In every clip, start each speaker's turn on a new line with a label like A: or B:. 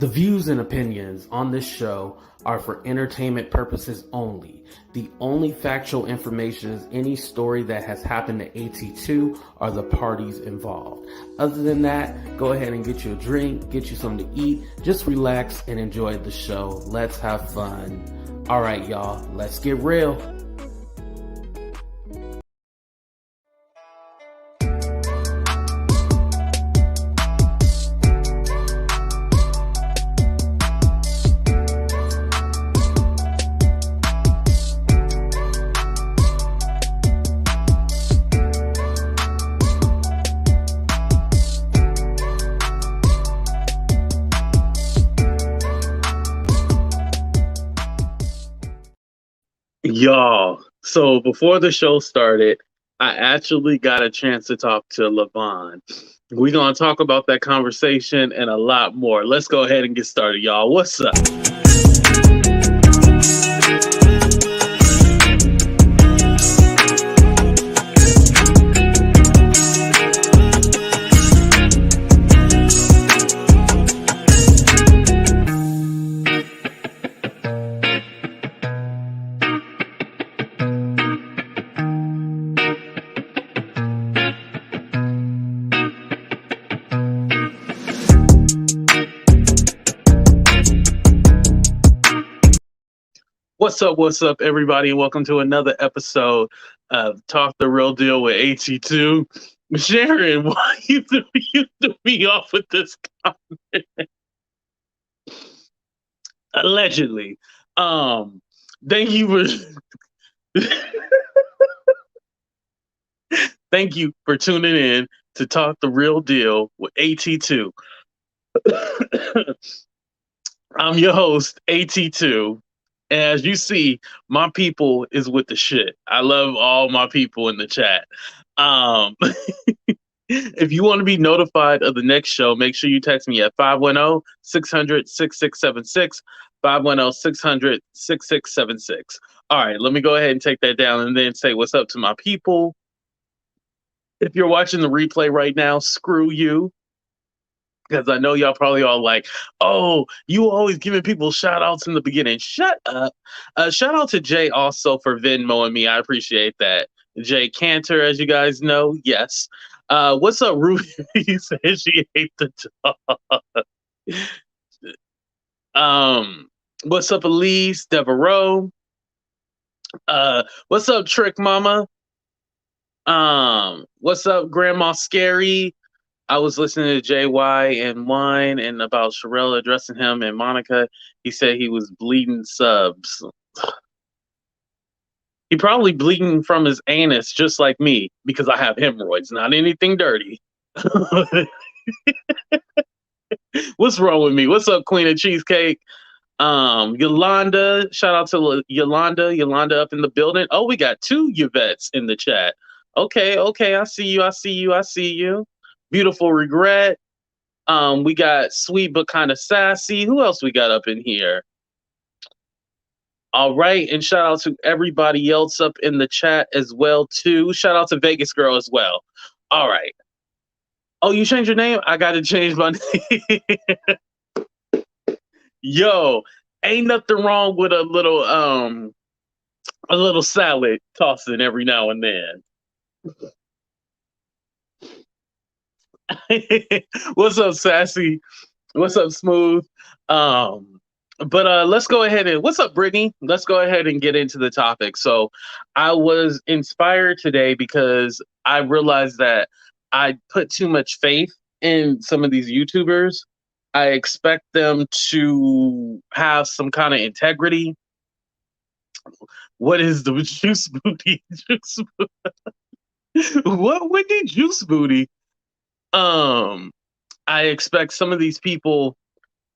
A: The views and opinions on this show are for entertainment purposes only. The only factual information is any story that has happened to AT2 or the parties involved. Other than that, go ahead and get you a drink, get you something to eat, just relax and enjoy the show. Let's have fun. All right, y'all, let's get real.
B: Y'all, so before the show started, I actually got a chance to talk to Lavon. We're going to talk about that conversation and a lot more. Let's go ahead and get started, y'all. What's up? What's up, everybody, and welcome to another episode of Talk the Real Deal with AT2. Sharon, why you threw me off with this comment? Allegedly. Thank you for thank you for tuning in to Talk the Real Deal with AT2. I'm your host, AT2. And as you see, my people is with the shit. I love all my people in the chat. If you want to be notified of the next show, make sure you text me at 510-600-6676, 510-600-6676. All right, let me go ahead and take that down and then say what's up to my people. If you're watching the replay right now, screw you. Because I know y'all probably all like, oh, you always giving people shout outs in the beginning. Shut up. Shout out to Jay also for Venmoing me. I appreciate that. Jay Cantor, as you guys know, yes. What's up, Ruby? He said she ate the dog. What's up, Elise, Devereaux? What's up, Trick Mama? What's up, Grandma Scary? I was listening to JY and Wine and about Sherelle addressing him and Monica. He said he was bleeding subs. He probably bleeding from his anus just like me because I have hemorrhoids, not anything dirty. What's wrong with me? What's up, Queen of Cheesecake? Yolanda, shout out to Yolanda. Yolanda up in the building. Oh, we got two Yvettes in the chat. Okay, I see you. Beautiful Regret. We got Sweet but kind of sassy. Who else we got up in here? All right, and shout out to everybody else up in the chat as well too. Shout out to Vegas Girl as well. All right. Oh, you changed your name? I got to change my name. Yo, ain't nothing wrong with a little salad tossing every now and then. What's up, Sassy? What's up, Smooth? But let's go ahead and what's up, Brittany? Let's go ahead and get into the topic. So I was inspired today because I realized that I put too much faith in some of these YouTubers. I expect them to have some kind of integrity. What is the juice booty? What Wendy juice booty? I expect some of these people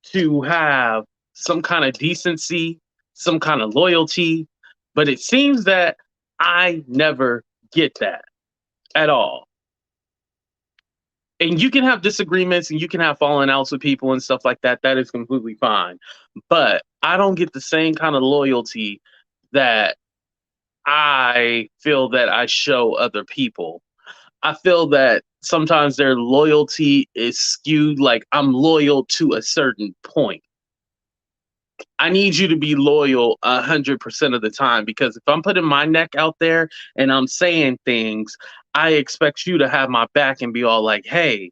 B: to have some kind of decency, some kind of loyalty, but it seems that I never get that at all. And you can have disagreements and you can have falling outs with people and stuff like that. That is completely fine. But I don't get the same kind of loyalty that I feel that I show other people. I feel that sometimes their loyalty is skewed. Like, I'm loyal to a certain point. I need you to be loyal 100% of the time, because if I'm putting my neck out there and I'm saying things, I expect you to have my back and be all like, "Hey,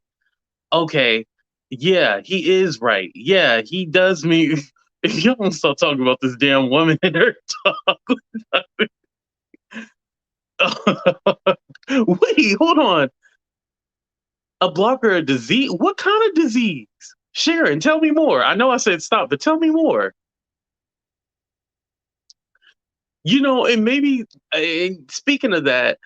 B: okay, yeah, he is right. Yeah, he does me." You don't start talking about this damn woman in her talk. Wait, hold on. A blocker, a disease? What kind of disease? Sharon, tell me more. I know I said stop, but tell me more. And maybe speaking of that,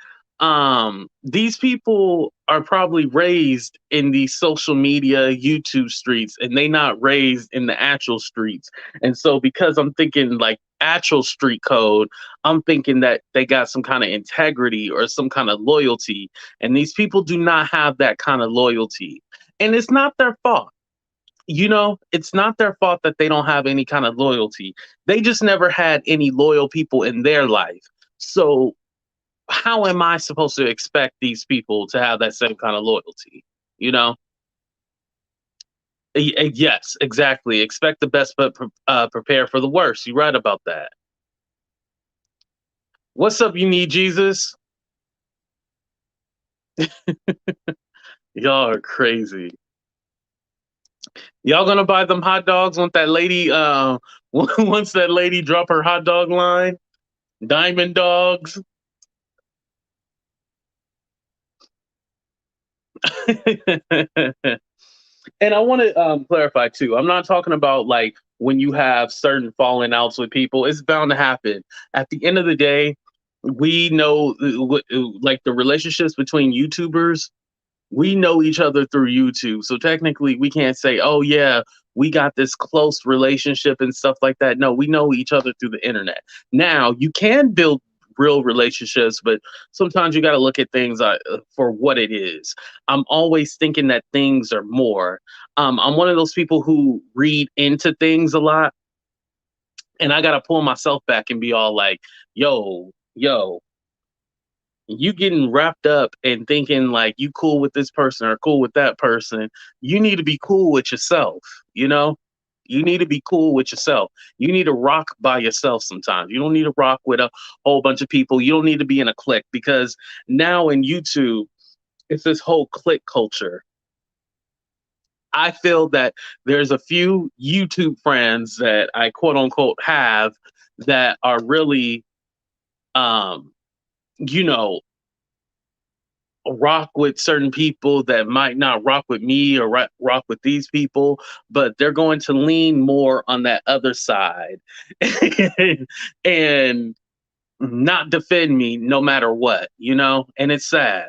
B: these people are probably raised in these social media YouTube streets, and they not raised in the actual streets. And so, because I'm thinking like actual street code, I'm thinking that they got some kind of integrity or some kind of loyalty, and these people do not have that kind of loyalty, and it's not their fault. It's not their fault that they don't have any kind of loyalty. They just never had any loyal people in their life. So how am I supposed to expect these people to have that same kind of loyalty? You know? Yes, exactly. Expect the best, but prepare for the worst. You're right about that. What's up, you need Jesus? Y'all are crazy. Y'all gonna buy them hot dogs once that lady once that lady drop her hot dog line? Diamond dogs. And I want to clarify too. I'm not talking about like when you have certain falling outs with people. It's bound to happen. At the end of the day, we know like the relationships between YouTubers, we know each other through YouTube. So technically, we can't say, "Oh yeah, we got this close relationship and stuff like that." No, we know each other through the internet. Now, you can build real relationships, but sometimes you got to look at things for what it is. I'm always thinking that things are more. I'm one of those people who read into things a lot, and I got to pull myself back and be all like, yo, you getting wrapped up and thinking like you cool with this person or cool with that person. You need to be cool with yourself. You need to be cool with yourself. You need to rock by yourself sometimes. You don't need to rock with a whole bunch of people. You don't need to be in a clique, because now in YouTube, it's this whole clique culture. I feel that there's a few YouTube friends that I quote unquote have that are really, you know, rock with certain people that might not rock with me or rock with these people, but they're going to lean more on that other side and not defend me no matter what, and it's sad.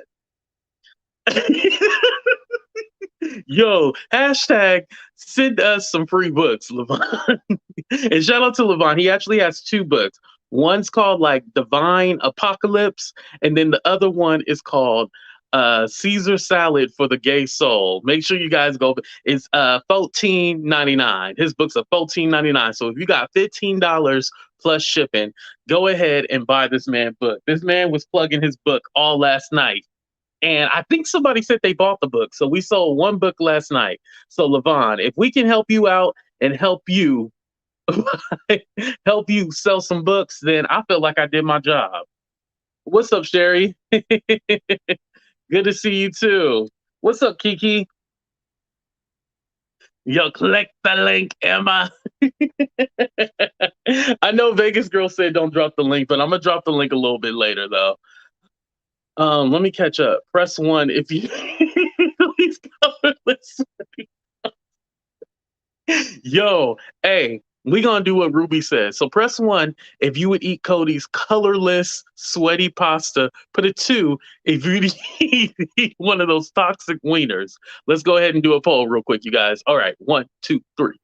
B: Yo, hashtag send us some free books, Lavon. And shout out to Lavon. He actually has 2 books. One's called like Divine Apocalypse, and then the other one is called Caesar Salad for the Gay Soul. Make sure you guys go. It's $14.99. His books are $14.99. So if you got $15 plus shipping, go ahead and buy this man's book. This man was plugging his book all last night. And I think somebody said they bought the book. So we sold 1 book last night. So Lavon, if we can help you out and help you help you sell some books, then I feel like I did my job. What's up, Sherry? Good to see you too. What's up, Kiki? Yo, click the link, Emma. I know Vegas Girl said don't drop the link, but I'm gonna drop the link a little bit later though. Let me catch up. Press 1 if you please colorless. Yo, hey, we gonna do what Ruby says. So press 1 if you would eat Cody's colorless, sweaty pasta. Put a 2 if you eat one of those toxic wieners. Let's go ahead and do a poll real quick, you guys. All right, 1, 2, 3.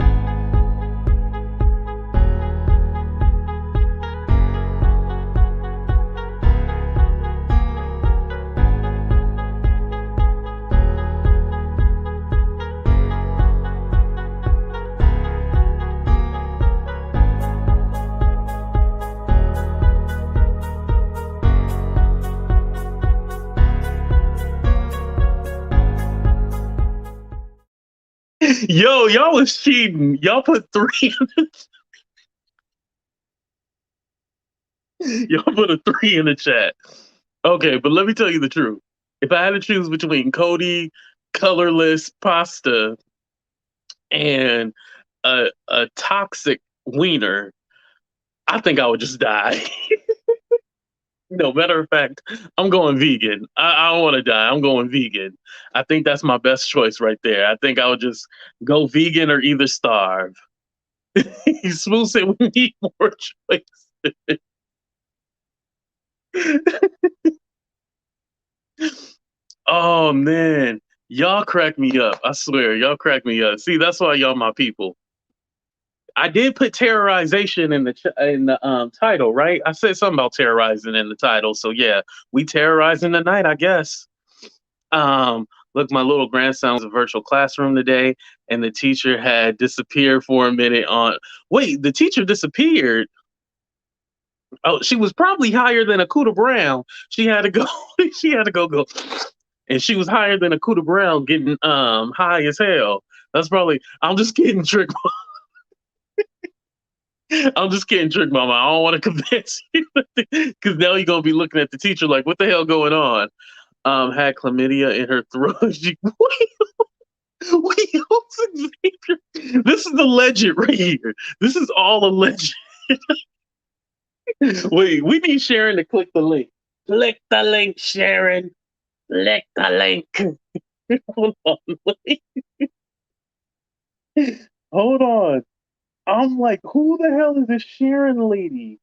B: Yo, y'all was cheating. Y'all put three. Y'all put a three in the chat. Okay, but let me tell you the truth. If I had to choose between Cody, colorless pasta, and a toxic wiener, I think I would just die. No, matter of fact, I'm going vegan. I don't want to die. I'm going vegan. I think that's my best choice right there. I think I would just go vegan or either starve. Smooth said we need more choices. Oh man, y'all crack me up. I swear, y'all crack me up. See, that's why y'all my people. I did put terrorization in the title, right? I said something about terrorizing in the title. So yeah, we terrorizing the night, I guess. Um, Look, my little grandson was in a virtual classroom today, and the teacher had disappeared for a minute. On Wait, the teacher disappeared. Oh, she was probably higher than a Cuda Brown. She had to go. She had to go, and she was higher than a Cuda Brown, getting high as hell. That's probably. I'm just getting tricked. I'm just getting tricked, Mama. I don't want to convince you because now you're gonna be looking at the teacher like, "What the hell going on?" Had chlamydia in her throat. Wait, this is the legend right here. This is all a legend. Wait, we need Sharon to click the link. Click the link, Sharon. Click the link. Hold on. Hold on. I'm like, who the hell is this Sharon lady?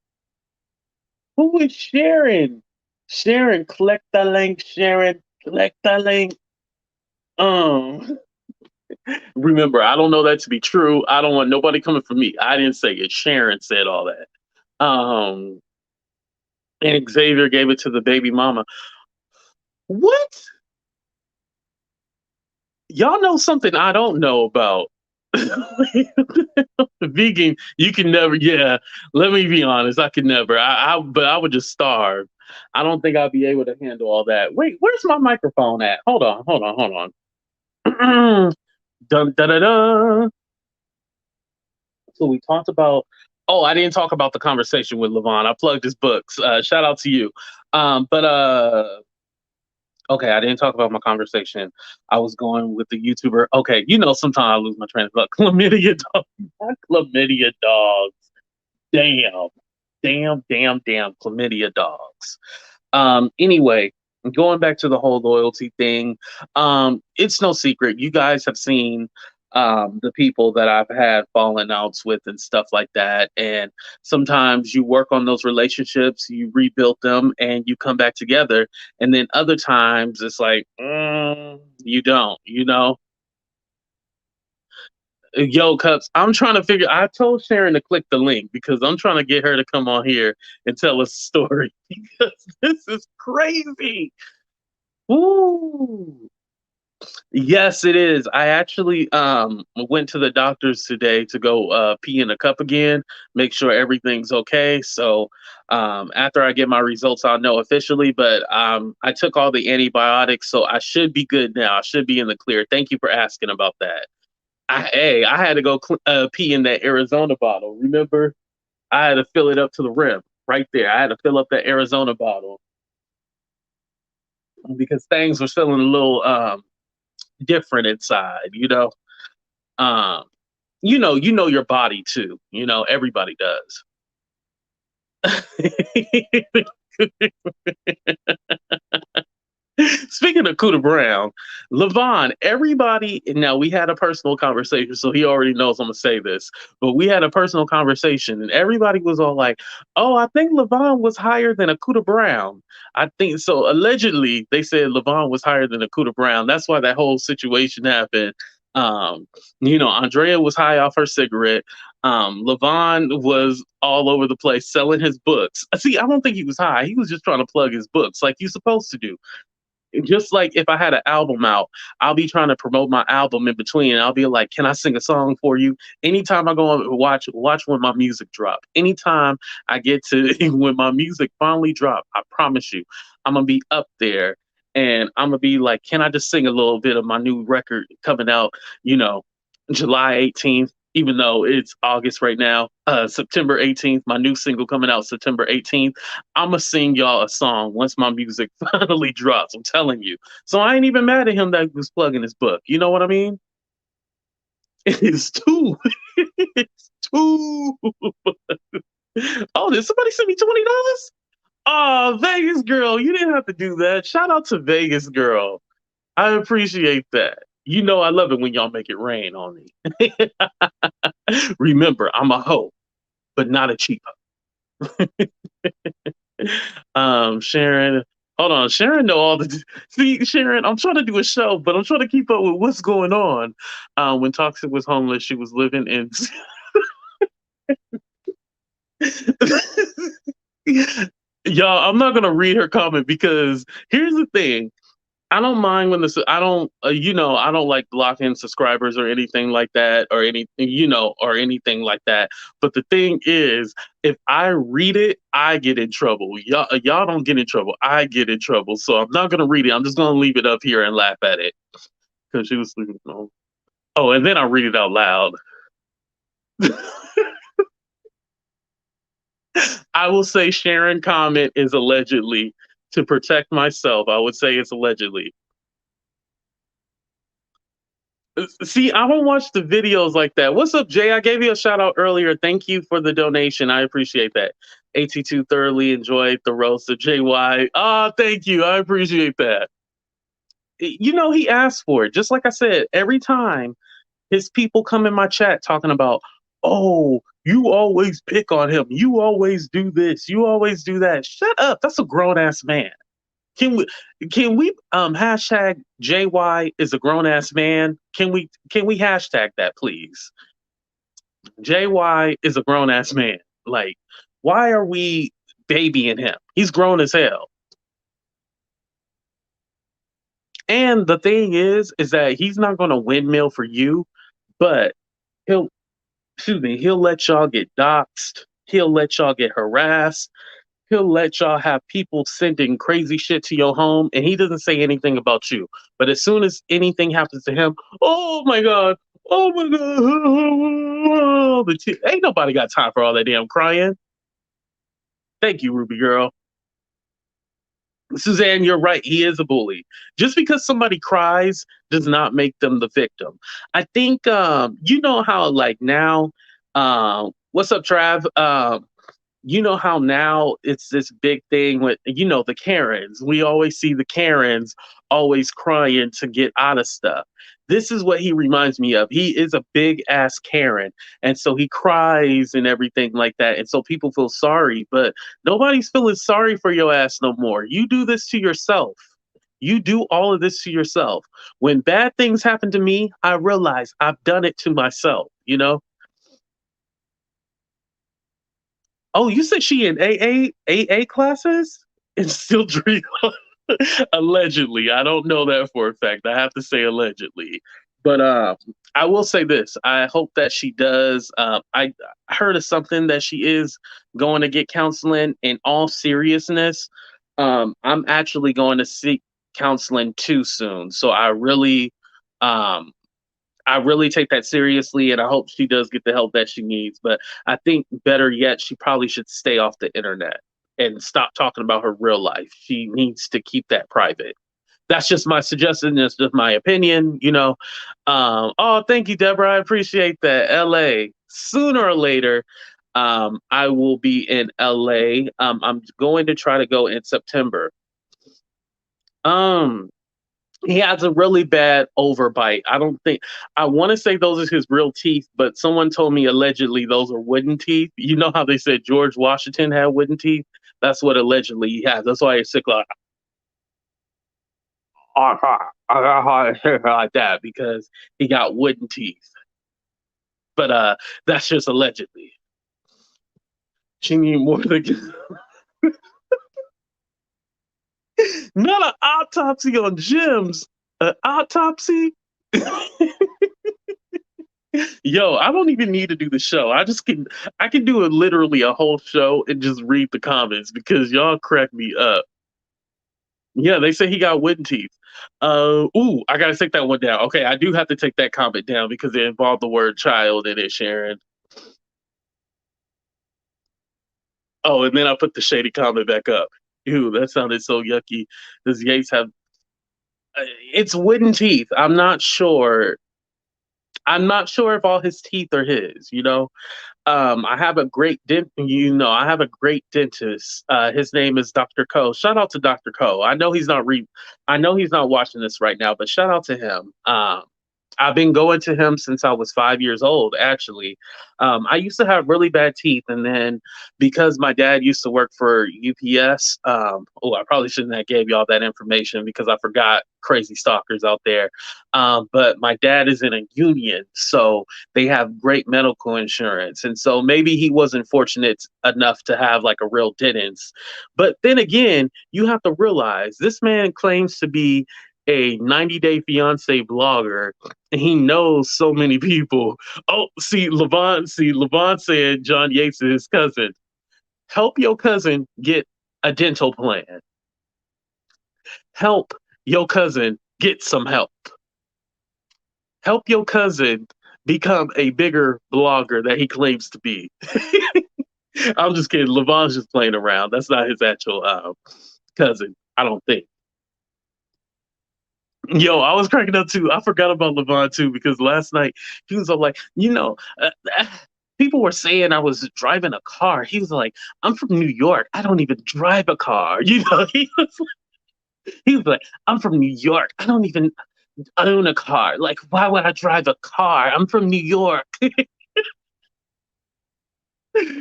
B: Who is Sharon? Sharon, click the link, Sharon. Click the link. Um, Remember, I don't know that to be true. I don't want nobody coming for me. I didn't say it. Sharon said all that. And Xavier gave it to the baby mama. What? Y'all know something I don't know about. Vegan, you can never. Yeah, let me be honest. I could never. But I would just starve. I don't think I'd be able to handle all that. Wait, where's my microphone at? Hold on, hold on, hold on. Dun da da da. So we talked about. Oh, I didn't talk about the conversation with Lavon. I plugged his books. Shout out to you. But Okay, I didn't talk about my conversation. I was going with the YouTuber. Okay, sometimes I lose my train of thought. Chlamydia dog, not chlamydia dogs. Damn, damn, chlamydia dogs. Anyway, going back to the whole loyalty thing, it's no secret. You guys have seen the people that I've had falling outs with and stuff like that. And sometimes you work on those relationships, you rebuild them, and you come back together. And then other times it's like, you don't, Yo, Cups, I'm trying to figure. I told Sharon to click the link because I'm trying to get her to come on here and tell us a story because this is crazy. Ooh. Yes, it is. I actually went to the doctor's today to go pee in a cup again, make sure everything's okay. So after I get my results, I'll know officially. But I took all the antibiotics, so I should be good now. I should be in the clear. Thank you for asking about that. I had to go pee in that Arizona bottle. Remember, I had to fill it up to the rim right there. I had to fill up that Arizona bottle because things were feeling a little different inside. Um, you know your body too. Everybody does. Speaking of Cuda Brown, Lavon, everybody, now we had a personal conversation, so he already knows I'm going to say this, but we had a personal conversation, and everybody was all like, oh, I think Lavon was higher than a Cuda Brown. I think so. Allegedly, they said Lavon was higher than a Cuda Brown. That's why that whole situation happened. Andrea was high off her cigarette. Lavon was all over the place selling his books. See, I don't think he was high. He was just trying to plug his books like you're supposed to do. Just like if I had an album out, I'll be trying to promote my album in between. And I'll be like, "Can I sing a song for you?" Anytime I go and watch when my music drop. Anytime I get to when my music finally drop, I promise you, I'm gonna be up there and I'm gonna be like, "Can I just sing a little bit of my new record coming out?" You know, July 18th, even though it's August right now, September 18th, my new single coming out September 18th. I'ma sing y'all a song once my music finally drops. I'm telling you. So I ain't even mad at him that he was plugging his book. You know what I mean? It is too. It's too. Oh, did somebody send me $20? Oh, Vegas girl, you didn't have to do that. Shout out to Vegas girl. I appreciate that. You know I love it when y'all make it rain on me. Remember, I'm a hoe, but not a cheap hoe. Sharon, hold on. Sharon know all the see, Sharon, I'm trying to do a show, but I'm trying to keep up with what's going on. When Toxic was homeless, she was living in Y'all, I'm not gonna read her comment because here's the thing. I don't mind when I don't, I don't like blocking subscribers or anything like that, or or anything like that. But the thing is, if I read it, I get in trouble. Y'all don't get in trouble. I get in trouble. So I'm not gonna read it. I'm just gonna leave it up here and laugh at it because she was sleeping. Oh, and then I read it out loud. I will say Sharon comment is allegedly to protect myself. I would say it's allegedly. See, I don't watch the videos like that. What's up, Jay? I gave you a shout out earlier. Thank you for the donation. I appreciate that. AT2 thoroughly enjoyed the roast of JY. Ah, thank you. I appreciate that. He asked for it. Just like I said, every time his people come in my chat talking about, oh, you always pick on him. You always do this. You always do that. Shut up. That's a grown ass man. Can we hashtag JY is a grown ass man? Can we hashtag that please? JY is a grown ass man. Like, why are we babying him? He's grown as hell. And the thing is that he's not gonna windmill for you, but he'll he'll let y'all get doxxed, he'll let y'all get harassed, he'll let y'all have people sending crazy shit to your home, and he doesn't say anything about you. But as soon as anything happens to him, oh my god, oh my god, ain't nobody got time for all that damn crying. Thank you, Ruby girl. Suzanne, you're right. He is a bully. Just because somebody cries does not make them the victim. I think you know how like now, what's up, Trav? You know how now it's this big thing with the Karens. We always see the Karens always crying to get out of stuff. This is what he reminds me of. He is a big ass Karen, and so he cries and everything like that, and so people feel sorry, but nobody's feeling sorry for your ass no more. You do this to yourself. You do all of this to yourself. When bad things happen to me, I realize I've done it to myself. Oh, you said she in AA classes and still drink? Allegedly. I don't know that for a fact. I have to say allegedly. But I will say this. I hope that she does. I heard of something that she is going to get counseling. In all seriousness, I'm actually going to seek counseling too soon. So um, I really take that seriously, and I hope she does get the help that she needs. But I think better yet, she probably should stay off the internet and stop talking about her real life. She needs to keep that private. That's just my suggestion. That's just my opinion. Oh, thank you, Deborah. I appreciate that. LA. Sooner or later, I will be in LA. I'm going to try to go in September. Um, he has a really bad overbite. I want to say those are his real teeth, but someone told me allegedly those are wooden teeth. You know how they said George Washington had wooden teeth? That's what allegedly he has. That's why he's sick like like that because he got wooden teeth. But that's just allegedly. She need more than not an autopsy on Jim's. An autopsy? Yo, I don't even need to do the show. I can do literally a whole show and just read the comments because y'all crack me up. Yeah, they say he got wooden teeth. I gotta take that one down. Okay, I do have to take that comment down because it involved the word child in it, Sharon. Oh, and then I put the shady comment back up. Ew, that sounded so yucky. Does Yates have? It's wooden teeth. I'm not sure if all his teeth are his. I have a great I have a great dentist. His name is Dr. Ko. Shout out to Dr. Ko. I know he's not watching this right now, but shout out to him. I've been going to him since I was 5 years old, actually. I used to have really bad teeth, and then because my dad used to work for UPS, I probably shouldn't have gave y'all that information because I forgot crazy stalkers out there. But my dad is in a union, so they have great medical insurance. And so maybe he wasn't fortunate enough to have like a real dentist. But then again, you have to realize this man claims to be a 90-day fiance blogger and he knows so many people. Oh, Lavon said John Yates is his cousin. Help your cousin get a dental plan. Help your cousin get some help. Help your cousin become a bigger blogger that he claims to be. I'm just kidding. Lavon's just playing around. That's not his actual cousin, I don't think. Yo, I was cracking up too. I forgot about Lavon too because last night he was all like, people were saying I was driving a car. He was like, I'm from New York. I don't even drive a car. He was like, I'm from New York. I don't even own a car. Like, why would I drive a car? I'm from New York.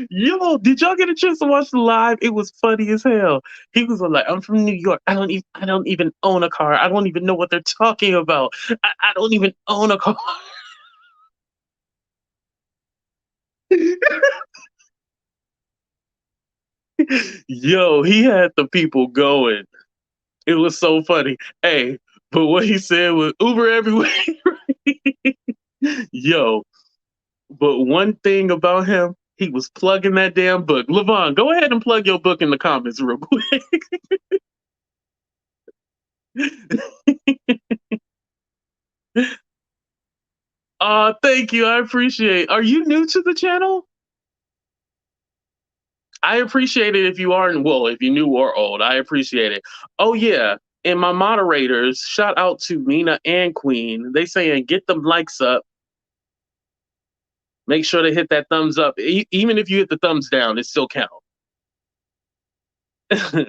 B: Yo, did y'all get a chance to watch the live? It was funny as hell. He was like, "I'm from New York. I don't even own a car. I don't even know what they're talking about. I don't even own a car." Yo, he had the people going. It was so funny. Hey, but what he said was Uber everywhere. Yo, but one thing about him, he was plugging that damn book. Lavon, go ahead and plug your book in the comments real quick. Thank you. I appreciate. Are you new to the channel? I appreciate it if you aren't, well, if you're new or old, I appreciate it. Oh yeah. And my moderators, shout out to Mina and Queen. They saying get them likes up. Make sure to hit that thumbs up. Even if you hit the thumbs down, it still counts.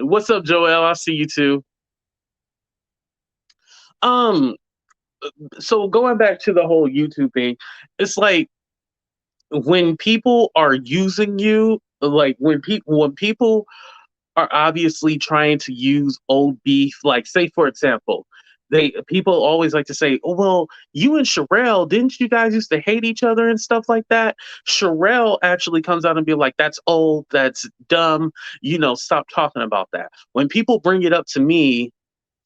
B: What's up, Joel? I see you too. Um, so going back to the whole YouTube thing, it's like when people are using you, like when people are obviously trying to use old beef. Like, say for example, people always like to say, "Oh well, you and Sherelle, didn't you guys used to hate each other and stuff like that?" Sherelle actually comes out and be like, "That's old, that's dumb. Stop talking about that." When people bring it up to me,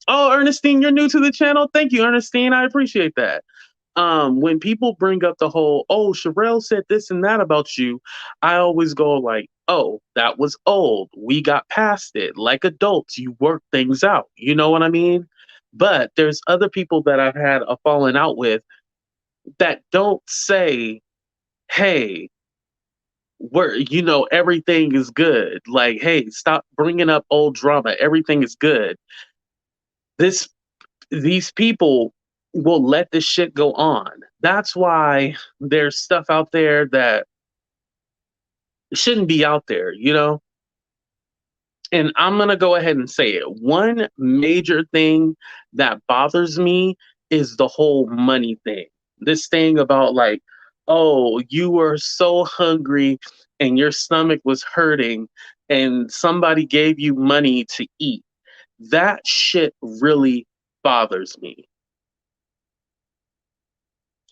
B: oh, Ernestine, you're new to the channel. Thank you, Ernestine. I appreciate that. When people bring up the whole, oh, Sherelle said this and that about you, I always go like, oh, that was old. We got past it. Like adults, you work things out. You know what I mean? But there's other people that I've had a falling out with that don't say, hey, everything is good. Like, hey, stop bringing up old drama. Everything is good. This these people will let this shit go on. That's why there's stuff out there that shouldn't be out there. And I'm going to go ahead and say it. One major thing that bothers me is the whole money thing. This thing about like, oh, you were so hungry and your stomach was hurting and somebody gave you money to eat. That shit really bothers me.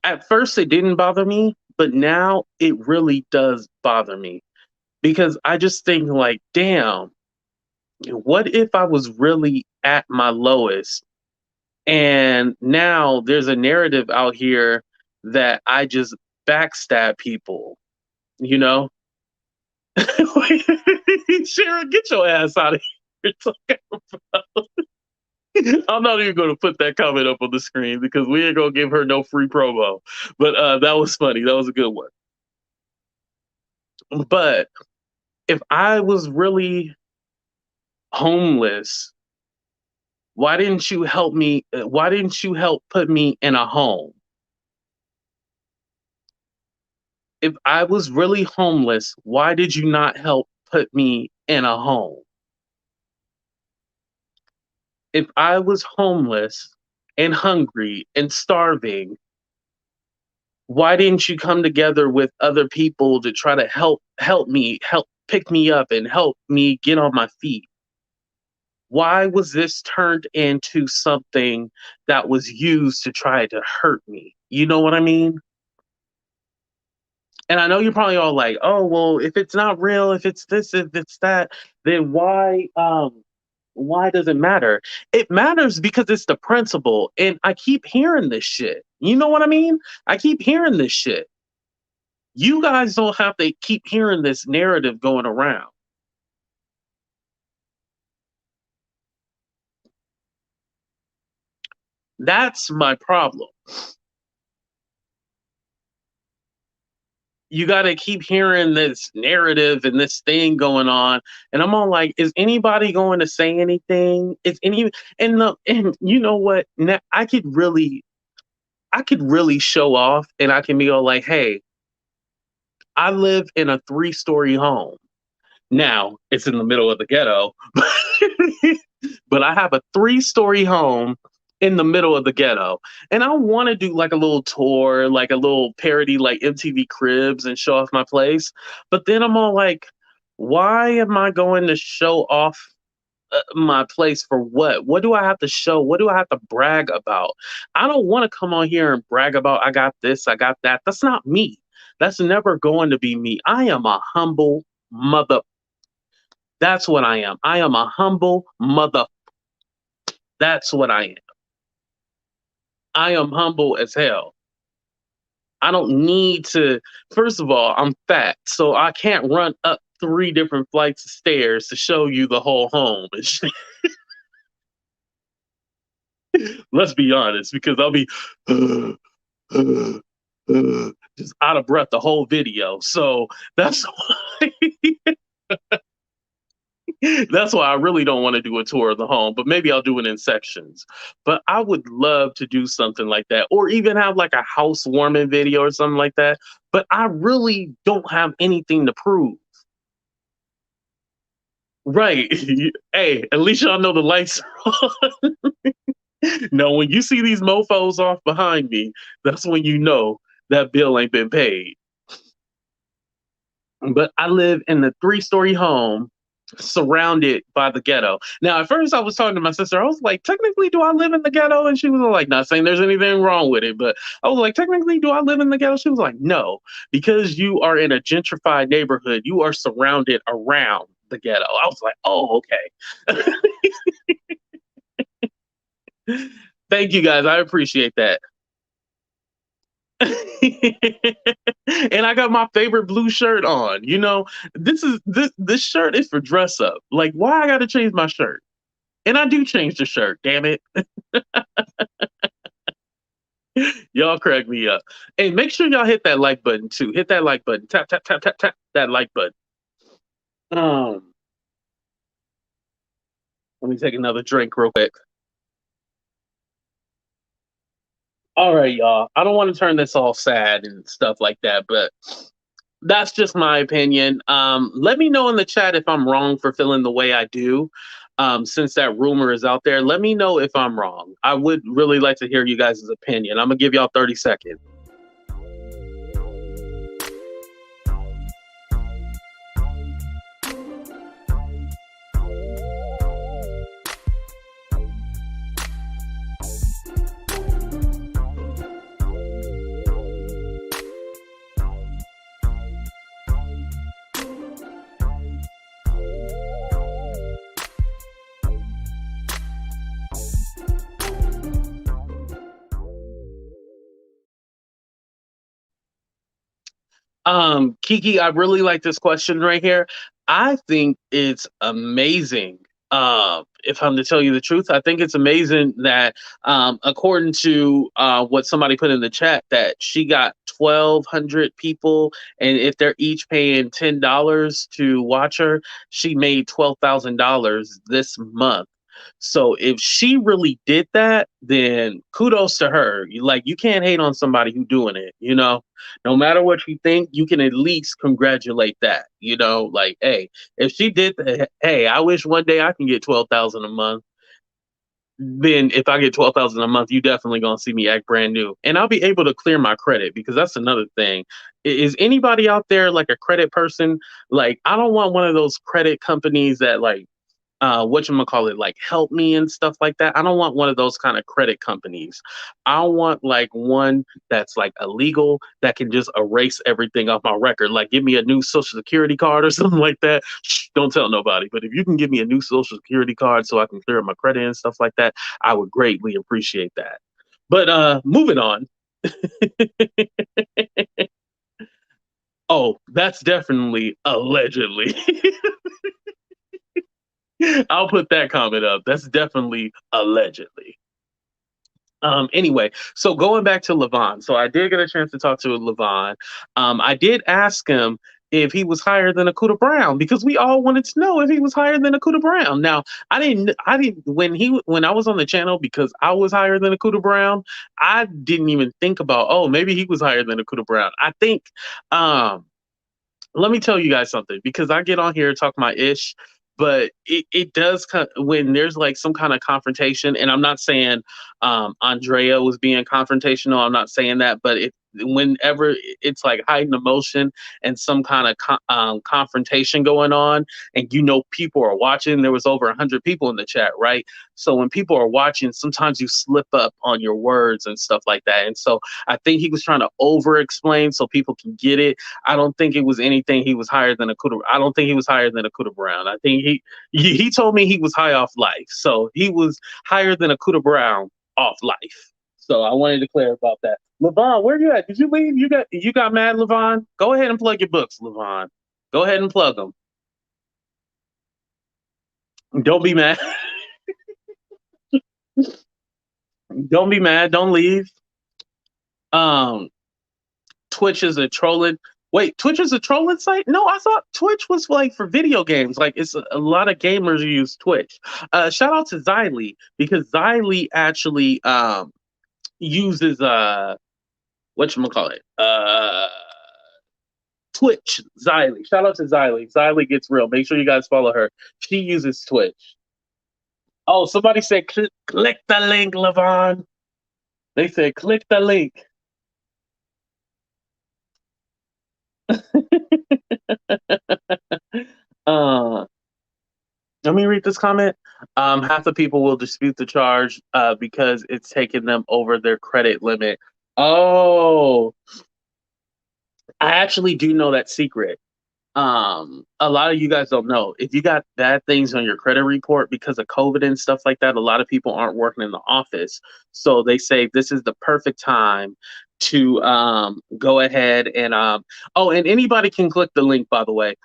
B: At first it didn't bother me, but now it really does bother me because I just think like, damn, what if I was really at my lowest and now there's a narrative out here that I just backstab people, you know? Sharon, get your ass out of here. I'm not even going to put that comment up on the screen because we ain't going to give her no free promo. But that was funny. That was a good one. But if I was really homeless, why didn't you help me? Why didn't you help put me in a home? If I was really homeless, why did you not help put me in a home? If I was homeless and hungry and starving, why didn't you come together with other people to try to help pick me up and help me get on my feet? Why was this turned into something that was used to try to hurt me? You know what I mean? And I know you're probably all like, "Oh, well, if it's not real, if it's this, if it's that, then why does it matter?" It matters because it's the principle. And I keep hearing this shit. You know what I mean? I keep hearing this shit. You guys don't have to keep hearing this narrative going around. That's my problem. You got to keep hearing this narrative and this thing going on, and I'm all like, is anybody going to say anything? Is any and you know what? I could really show off, and I can be all like, hey, I live in a 3-story home. Now it's in the middle of the ghetto, but I have a 3-story home in the middle of the ghetto. And I want to do like a little tour, like a little parody, like MTV Cribs and show off my place. But then I'm all like, why am I going to show off my place for what? What do I have to show? What do I have to brag about? I don't want to come on here and brag about I got this, I got that. That's not me. That's never going to be me. I am a humble mother. That's what I am. I am a humble mother. That's what I am. I am humble as hell. I don't need to. First of all, I'm fat, so I can't run up 3 different flights of stairs to show you the whole home. Let's be honest, because I'll be just out of breath the whole video. So that's why. That's why I really don't want to do a tour of the home, but maybe I'll do it in sections. But I would love to do something like that, or even have like a housewarming video or something like that. But I really don't have anything to prove. Right. Hey, at least y'all know the lights are on. No, when you see these mofos off behind me, that's when you know that bill ain't been paid. But I live in a 3-story home surrounded by the ghetto. Now, at first, I was talking to my sister. I was like, technically, do I live in the ghetto? And she was like, not saying there's anything wrong with it. But I was like, technically, do I live in the ghetto? She was like, no, because you are in a gentrified neighborhood. You are surrounded around the ghetto. I was like, oh, okay. Thank you guys. I appreciate that. And I got my favorite blue shirt on. You know, this shirt is for dress up. Like, why I gotta change my shirt? And I do change the shirt, damn it. Y'all crack me up. Hey, make sure y'all hit that like button too. Hit that like button. Tap, tap, tap, tap, tap that like button. Um, Let me take another drink real quick. All right, y'all. I don't want to turn this all sad and stuff like that, but that's just my opinion. Let me know in the chat if I'm wrong for feeling the way I do. Since that rumor is out there, let me know if I'm wrong. I would really like to hear you guys' opinion. I'm gonna give y'all 30 seconds. Kiki, I really like this question right here. I think it's amazing. If I'm to tell you the truth, I think it's amazing that, according to what somebody put in the chat, that she got 1,200 people, and if they're each paying $10 to watch her, she made $12,000 this month. So if she really did that, then kudos to her. You can't hate on somebody who's doing it. No matter what you think, you can at least congratulate that. Like, hey, if she did that, hey, I wish one day I can get 12,000 a month. Then if I get 12,000 a month, you definitely gonna see me act brand new, and I'll be able to clear my credit, because that's another thing. Is anybody out there like a credit person? Like, I don't want one of those credit companies that, like, whatchamacallit, like, help me and stuff like that. I don't want one of those kind of credit companies. I want like one that's like illegal, that can just erase everything off my record. Like, give me a new social security card or something like that. Shh, don't tell nobody. But if you can give me a new social security card so I can clear up my credit and stuff like that, I would greatly appreciate that. But moving on. Oh, that's definitely allegedly. I'll put that comment up. That's definitely allegedly. Anyway, so going back to Lavon. So I did get a chance to talk to Lavon. I did ask him if he was higher than Akuta Brown, because we all wanted to know if he was higher than Akuta Brown. Now, I didn't when I was on the channel, because I was higher than Akuta Brown, I didn't even think about, oh, maybe he was higher than Akuta Brown. I think, let me tell you guys something, because I get on here and talk my ish, but it does when there's like some kind of confrontation, and I'm not saying Andrea was being confrontational. I'm not saying that, but whenever it's like heightened emotion and some kind of confrontation going on, and people are watching. There was over 100 people in the chat, right? So when people are watching, sometimes you slip up on your words and stuff like that. And so I think he was trying to over explain so people can get it. I don't think it was anything. He was higher than Akuta. I don't think he was higher than Akuta Brown. I think he told me he was high off life. So he was higher than Akuta Brown off life. So I wanted to clear about that. Lavon, where you at? Did you leave? You got mad, Lavon? Go ahead and plug your books, Lavon. Go ahead and plug them. Don't be mad. Don't be mad. Don't leave. Um, Twitch is a trolling. Wait, Twitch is a trolling site? No, I thought Twitch was like for video games. Like, it's a lot of gamers who use Twitch. Shout out to Xylee, because Xylee actually uses whatchamacallit? Twitch. Xylee. Shout out to Xylee. Xylee gets real. Make sure you guys follow her. She uses Twitch. Oh, somebody said click the link, Lavon. They said click the link. uh, Let me read this comment. Half the people will dispute the charge because it's taking them over their credit limit. Oh, I actually do know that secret. A lot of you guys don't know. If you got bad things on your credit report because of COVID and stuff like that, a lot of people aren't working in the office. So they say this is the perfect time to go ahead and oh, and anybody can click the link, by the way.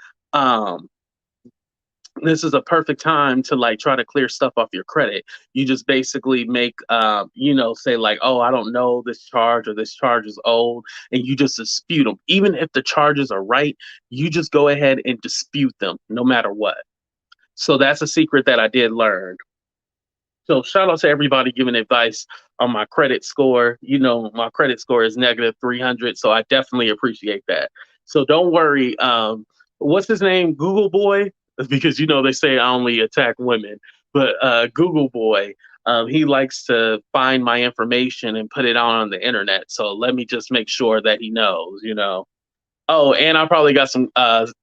B: This is a perfect time to like try to clear stuff off your credit. You just basically make say like, oh, I don't know this charge, or this charge is old, and you just dispute them. Even if the charges are right, you just go ahead and dispute them no matter what. So that's a secret that I did learn. So shout out to everybody giving advice on my credit score. My credit score is negative 300, so I definitely appreciate that. So don't worry. What's his name? Google Boy? Because they say I only attack women, but Google Boy, he likes to find my information and put it on the internet. So let me just make sure that he knows. Oh, and I probably got some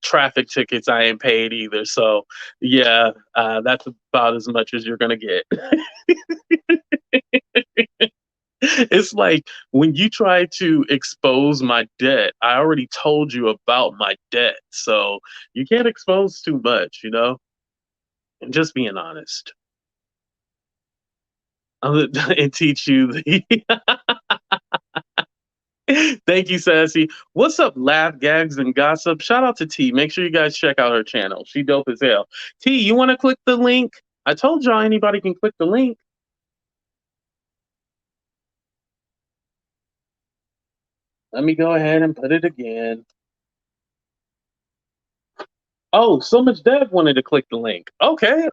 B: traffic tickets I ain't paid either. So yeah, that's about as much as you're gonna get. It's like when you try to expose my debt, I already told you about my debt. So you can't expose too much. And just being honest. And teach you Thank you, Sassy. What's up, Laugh, Gags, and Gossip? Shout out to T. Make sure you guys check out her channel. She dope as hell. T, you want to click the link? I told y'all anybody can click the link. Let me go ahead and put it again. Oh, so much Dev wanted to click the link. Okay.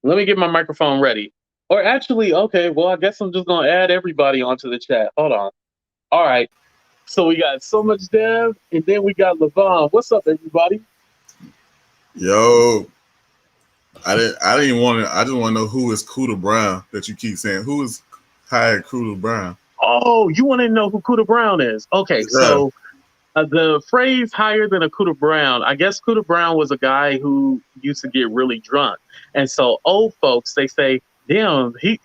B: Let me get my microphone ready. Or actually, okay, well, I guess I'm just gonna add everybody onto the chat. Hold on. All right. So we got so much Dev, and then we got Lavon. What's up, everybody?
C: Yo, I didn't want to. I just want to know who is Cooter Brown that you keep saying. Who is hired Cooter Brown?
B: Oh, you want to know who Cooter Brown is? Okay,
C: Yeah.
B: so the phrase "higher than a Cooter Brown," I guess Cooter Brown was a guy who used to get really drunk, and so old folks they say, "Damn, he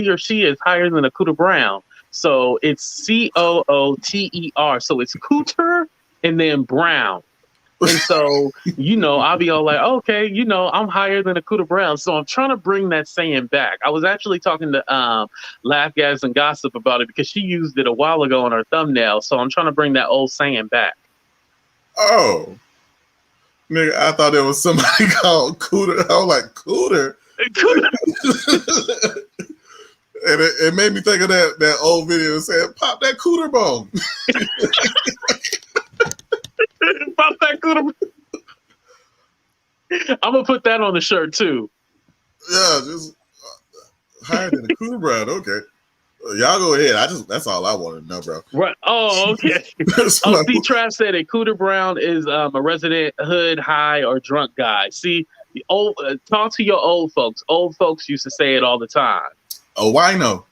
B: or she is higher than a Cooter Brown." So it's Cooter. So it's Cooter and then Brown. And so, I'll be all like, okay, I'm higher than a Cooter Brown. So I'm trying to bring that saying back. I was actually talking to Laugh Gas and Gossip about it because she used it a while ago on her thumbnail. So I'm trying to bring that old saying back.
C: Oh, nigga, I thought there was somebody called Cooter. I was like, Cooter? And it made me think of that old video saying, pop that Cooter bone.
B: Pop that Cooter. I'm going to put that on the shirt too.
C: Yeah, just higher than a Cooter Brown. Okay. Y'all go ahead. That's all I want to know, bro.
B: Right. Oh, okay. See, Trav said it. Cooter Brown is a resident hood, high, or drunk guy. See, talk to your old folks. Old folks used to say it all the time.
C: A wino.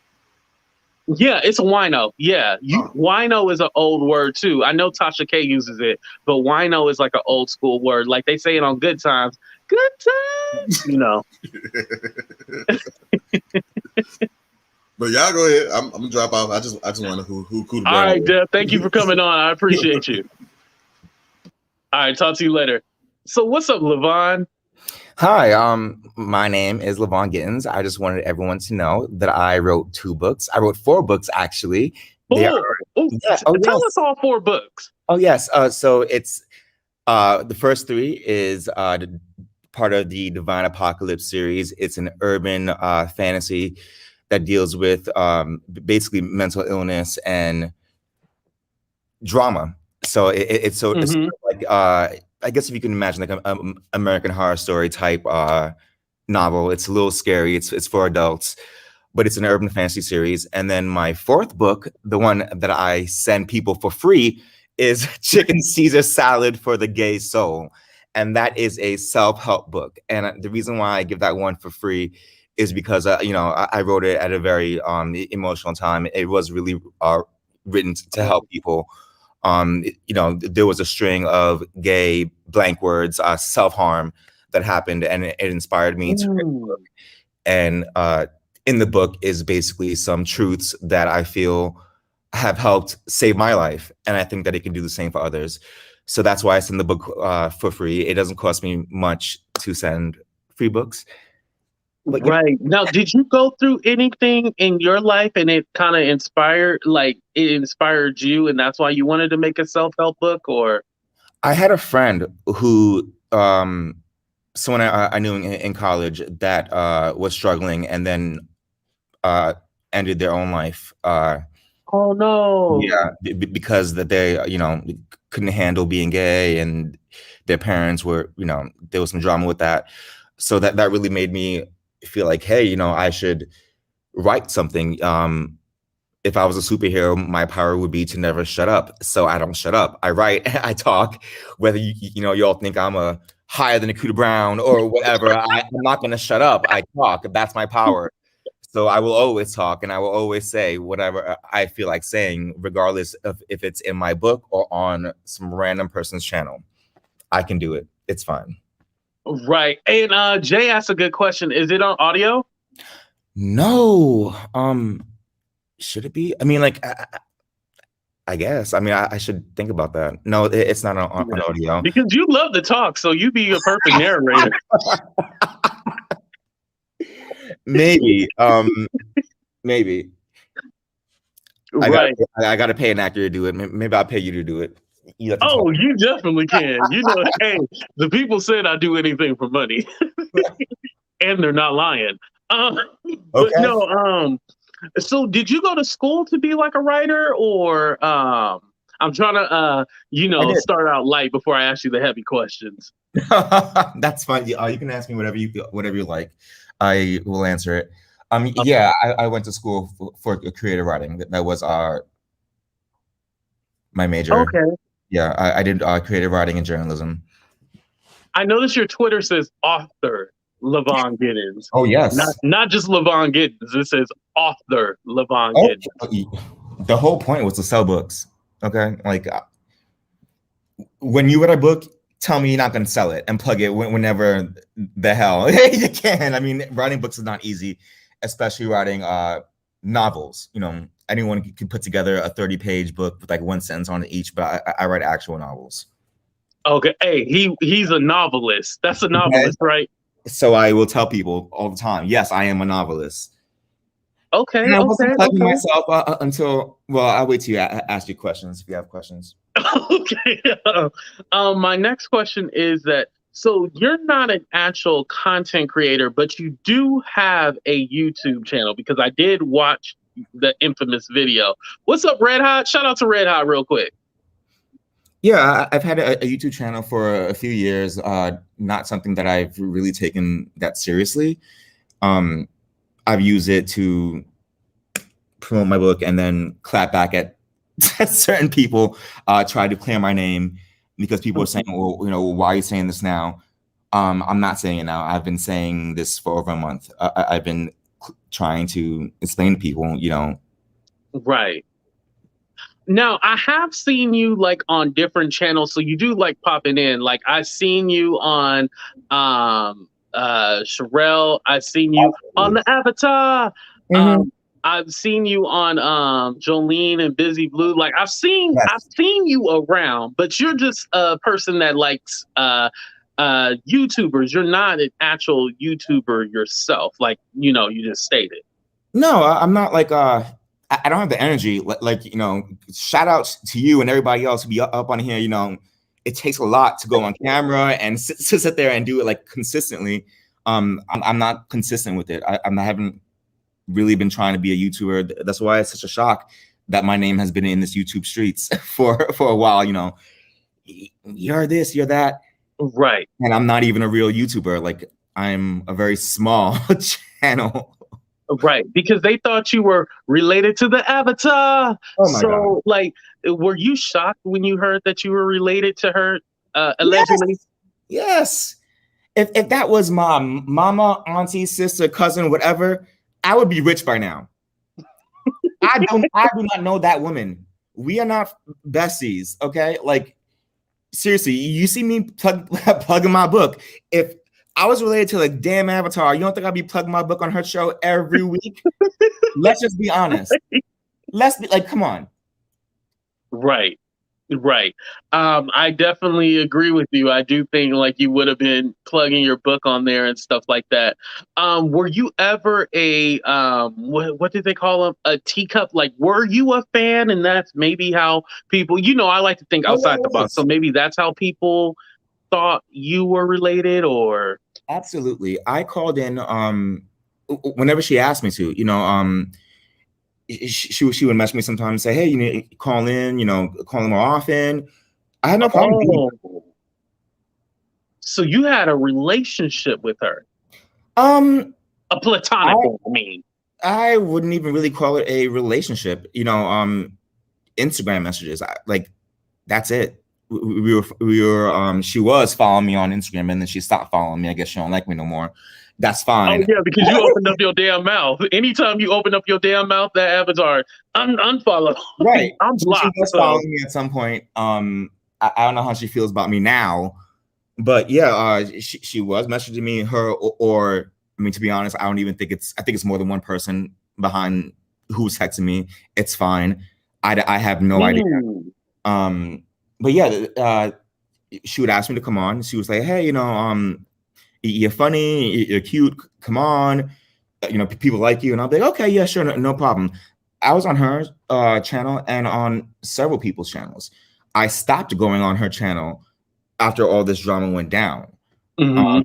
B: Yeah, it's a wino. Yeah, wino is an old word too. I know Tasha K uses it, but wino is like an old school word. Like they say it on Good Times. Good Times.
C: But y'all go ahead. I'm gonna drop off. I just want to know who Cooter Brown.
B: All right, Deb. Thank you for coming on. I appreciate you. All right, talk to you later. So what's up, Lavon?
D: Hi, my name is Lavon Gittens. I just wanted everyone to know that I wrote 2 books. I wrote 4 books, actually.
B: Tell us all 4 books.
D: Oh, yes. So it's the first 3 is part of the Divine Apocalypse series. It's an urban fantasy that deals with basically mental illness and drama. So it's sort of like I guess if you can imagine like an American Horror Story type novel. It's a little scary. It's for adults, but it's an urban fantasy series. And then my 4th book, the one that I send people for free, is Chicken Caesar Salad for the Gay Soul. And that is a self-help book. And the reason why I give that one for free is because, I wrote it at a very emotional time. It was really written to help people. There was a string of gay blank words, self-harm that happened, and it inspired me to write the book. And in the book is basically some truths that I feel have helped save my life. And I think that it can do the same for others. So that's why I send the book for free. It doesn't cost me much to send free books.
B: But, right. Now, did you go through anything in your life and it kind of inspired you and that's why you wanted to make a self-help book? Or
D: I had a friend who, someone I knew in college that was struggling and then ended their own life.
B: Oh, no.
D: Yeah, because that they, couldn't handle being gay and their parents were, there was some drama with that. So that really made me feel like, hey, I should write something. If I was a superhero, my power would be to never shut up. So I don't shut up. I write, I talk, whether you all think I'm a higher than a Cooter Brown or whatever. I'm not going to shut up. I talk. That's my power. So I will always talk and I will always say whatever I feel like saying, regardless of if it's in my book or on some random person's channel. I can do it. It's fine.
B: Right. And Jay asked a good question. Is it on audio?
D: No. Should it be? I mean, like, I guess. I mean, I should think about that. No, it's not on audio.
B: Because you love to talk, so you'd be a perfect narrator.
D: Maybe. Maybe.
B: Right.
D: I got to pay an actor to do it. Maybe I'll pay you to do it. You have to talk.
B: Oh, you definitely can. You know, hey, the people said I do anything for money, and they're not lying. Um, but
D: Okay.
B: no, so did you go to school to be like a writer, or I'm trying to
D: I did.
B: start out light before I ask you the heavy questions.
D: That's fine. You can ask me whatever you like. I will answer it. Yeah, I went to school for creative writing. That was my major.
B: Okay.
D: Yeah, I did creative writing and journalism.
B: I noticed your Twitter says author Lavon Gittens.
D: Oh yes.
B: Not just Lavon Gittens. It says author Lavon
D: Oh,
B: Gittens.
D: the whole point was to sell books. Okay, like when you read a book, tell me you're not going to sell it and plug it whenever the hell you can. I mean, writing books is not easy, especially writing novels. You know, anyone can put together a 30-page book with like one sentence on it each, but I write actual novels.
B: Okay, hey, he's a novelist. That's a novelist, right?
D: So I will tell people all the time, yes, I am a novelist.
B: Okay,
D: And I wasn't plugging
B: okay.
D: myself until, well, I'll wait till you ask your questions if you have questions.
B: Okay. My next question is that, so you're not an actual content creator, but you do have a YouTube channel, because I did watch the infamous video. What's up, Red Hot? Shout out to Red Hot real quick.
D: Yeah, I've had a YouTube channel for a few years. Not something that I've really taken that seriously. I've used it to promote my book and then clap back at certain people, try to clear my name because people are saying, well, you know, why are you saying this now? I'm not saying it now. I've been saying this for over a month. I've been trying to explain to people, you know.
B: Right. Now, I have seen you like on different channels, so you do like popping in. Like I've seen you on Sherelle. I've seen you on the Avatar.
D: Mm-hmm.
B: I've seen you on Jolene and Busy Blue. Like I've seen you around, but you're just a person that likes YouTubers. You're not an actual YouTuber yourself, like you just stated.
D: No, I'm not like I don't have the energy. Like you know, shout outs to you and everybody else who be up on here. You know, it takes a lot to go on camera and sit there and do it like consistently. I'm not consistent with it. I haven't really been trying to be a YouTuber. That's why it's such a shock that my name has been in this YouTube streets for a while. You know, you're this, you're that,
B: right?
D: And I'm not even a real YouTuber. Like I'm a very small channel.
B: Right, because they thought you were related to the Avatar.
D: Oh my God.
B: Like, were you shocked when you heard that you were related to her, allegedly?
D: Yes. If that was my mama, auntie, sister, cousin, whatever, I would be rich by now. I do not know that woman. We are not besties, okay? Like, seriously, you see me plugging my book. If I was related to like damn Avatar, you don't think I'd be plugging my book on her show every week? Let's just be honest. Let's be like, come on.
B: Right. I definitely agree with you. I do think like you would have been plugging your book on there and stuff like that. Were you ever a what did they call them? A teacup? Like, were you a fan? And that's maybe how people, I like to think outside the box. So maybe that's how people thought you were related, or
D: absolutely. I called in whenever she asked me to, she would message me sometimes and say, hey, you need to call in, call in more often. I had no problem.
B: So you had a relationship with her?
D: A
B: platonic one, I mean.
D: I wouldn't even really call it a relationship. Instagram messages, like that's it. We were she was following me on Instagram and then she stopped following me. I guess she don't like me no more. That's fine.
B: Oh yeah, because you opened up your damn mouth. Anytime you open up your damn mouth, that Avatar unfollow.
D: Right.
B: I'm blocked.
D: She was following me at some point. I don't know how she feels about me now, but yeah, she was messaging me. Her or I mean, to be honest, I don't even think I think it's more than one person behind who's texting me. It's fine. I have no idea. But yeah, she would ask me to come on. She was like, hey, you're funny, you're cute, come on. People like you. And I'll be like, okay, yeah, sure, no problem. I was on her channel and on several people's channels. I stopped going on her channel after all this drama went down.
B: Mm-hmm.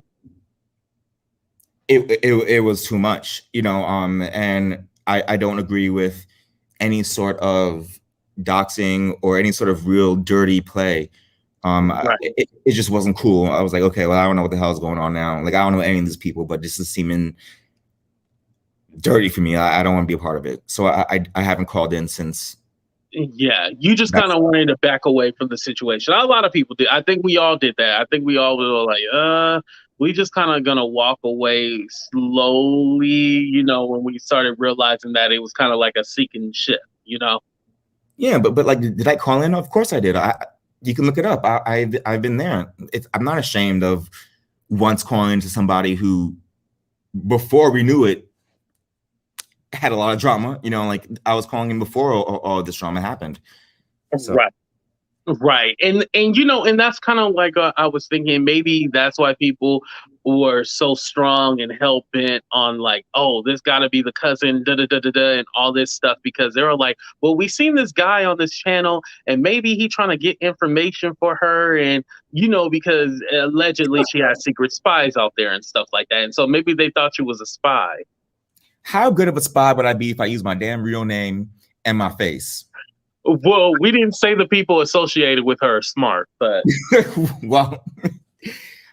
D: It was too much, and I don't agree with any sort of doxing or any sort of real dirty play.
B: Right.
D: It just wasn't cool. I was like, okay, well, I don't know what the hell is going on now. Like, I don't know any of these people, but this is seeming dirty for me. I don't want to be a part of it. So I haven't called in since.
B: Yeah, you just kind of wanted to back away from the situation. A lot of people did. I think we all did that. I think we all were like, we just kind of gonna walk away slowly, when we started realizing that it was kind of like a sinking ship,
D: Yeah, but like, did I call in? Of course I did. You can look it up. I've been there. I'm not ashamed of once calling into somebody who, before we knew it, had a lot of drama. Like, I was calling in before all this drama happened. So.
B: Right. And and that's kind of like I was thinking maybe that's why people were so strong and hell bent on like, oh, this got to be the cousin, da da da da da, and all this stuff, because they were like, well, we seen this guy on this channel and maybe he trying to get information for her, and because allegedly she has secret spies out there and stuff like that, and so maybe they thought she was a spy.
D: How good of a spy would I be if I use my damn real name and my face?
B: Well, we didn't say the people associated with her are smart, but
D: well,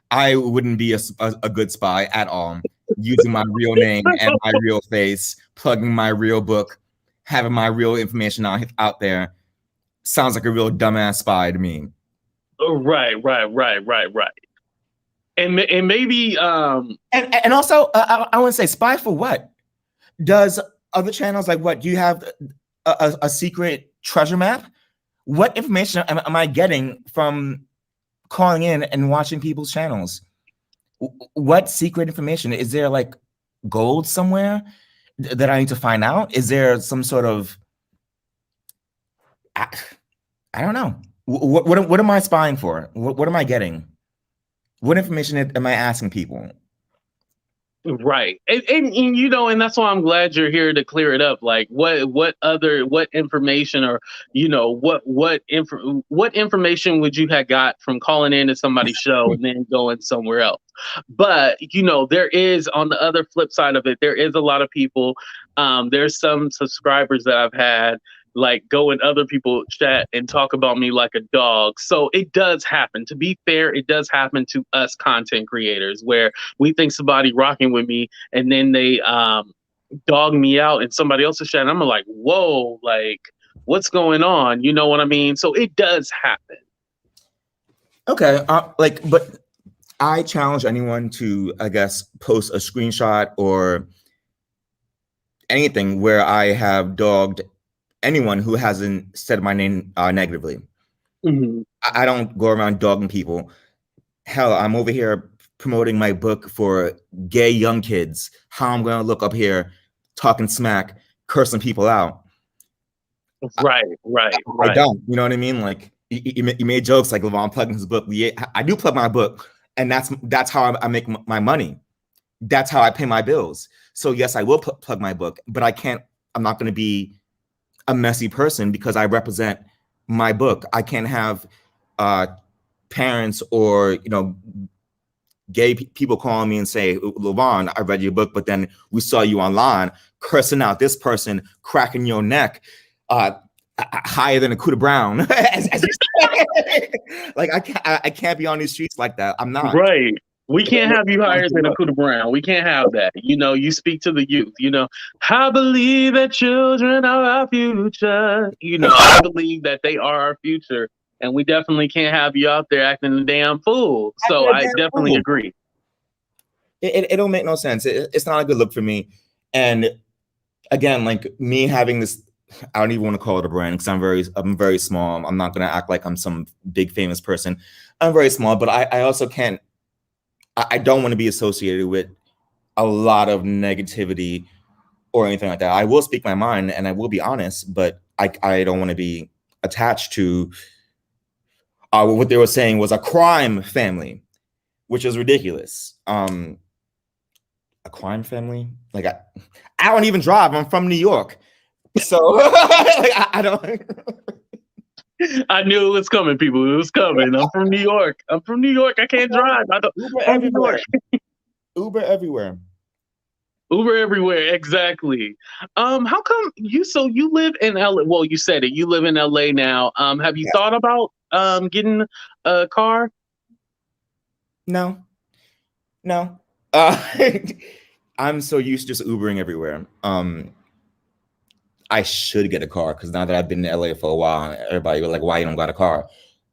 D: I wouldn't be a good spy at all. Using my real name and my real face, plugging my real book, having my real information out there, sounds like a real dumbass spy to me.
B: Right. And maybe
D: and also I want to say, spy for what? Does other channels, like, what? Do you have a secret treasure map? What information am I getting from calling in and watching people's channels? What secret information? Is there like gold somewhere that I need to find out? Is there some sort of, I don't know. What am I spying for? What am I getting? What information am I asking people?
B: Right. And and that's why I'm glad you're here to clear it up. Like what information, or what information would you have got from calling into somebody's show and then going somewhere else? But there is, on the other flip side of it, there is a lot of people, there's some subscribers that I've had like go in other people's chat and talk about me like a dog. So it does happen. To be fair, it does happen to us content creators where we think somebody rocking with me and then they dog me out in somebody else's chat. And I'm like, whoa, like, what's going on? You know what I mean? So it does happen.
D: Okay, but I challenge anyone to, I guess, post a screenshot or anything where I have dogged anyone who hasn't said my name negatively.
B: Mm-hmm.
D: I don't go around dogging people. Hell, I'm over here promoting my book for gay young kids. How I'm going to look up here talking smack, cursing people out.
B: Right.
D: I don't. You know what I mean? Like, you made jokes like Lavon plugging his book. I do plug my book, and that's how I make my money. That's how I pay my bills. So yes, I will plug my book, but I'm not going to be a messy person because I represent my book. I can't have parents or gay people calling me and say, Lavon, I read your book, but then we saw you online cursing out this person, cracking your neck higher than a coup de brown. as you like, I can't be on these streets like that. I'm not.
B: Right. We can't have you higher than a coup de brown. We can't have that. You speak to the youth. I believe that children are our future. I believe that they are our future. And we definitely can't have you out there acting a damn fool. So I definitely agree.
D: It don't make no sense. It's not a good look for me. And again, like, me having this, I don't even want to call it a brand because I'm very small. I'm not going to act like I'm some big famous person. I'm very small, but I also can't. I don't want to be associated with a lot of negativity or anything like that. I will speak my mind and I will be honest, but I don't want to be attached to what they were saying was a crime family, which is ridiculous. A crime family? Like, I don't even drive. I'm from New York. So like, I don't.
B: I knew it was coming, people. It was coming. I'm from New York. I'm from New York. I can't drive. I don't.
D: Uber
B: I'm New York.
D: everywhere. Uber everywhere.
B: Uber everywhere. Exactly. How come you? So you live in LA? Well, you said it. You live in LA now. Have you
D: Yes.
B: thought about getting a car?
D: No. I'm so used to just Ubering everywhere. I should get a car because now that I've been in LA for a while, everybody was like, "Why you don't got a car?"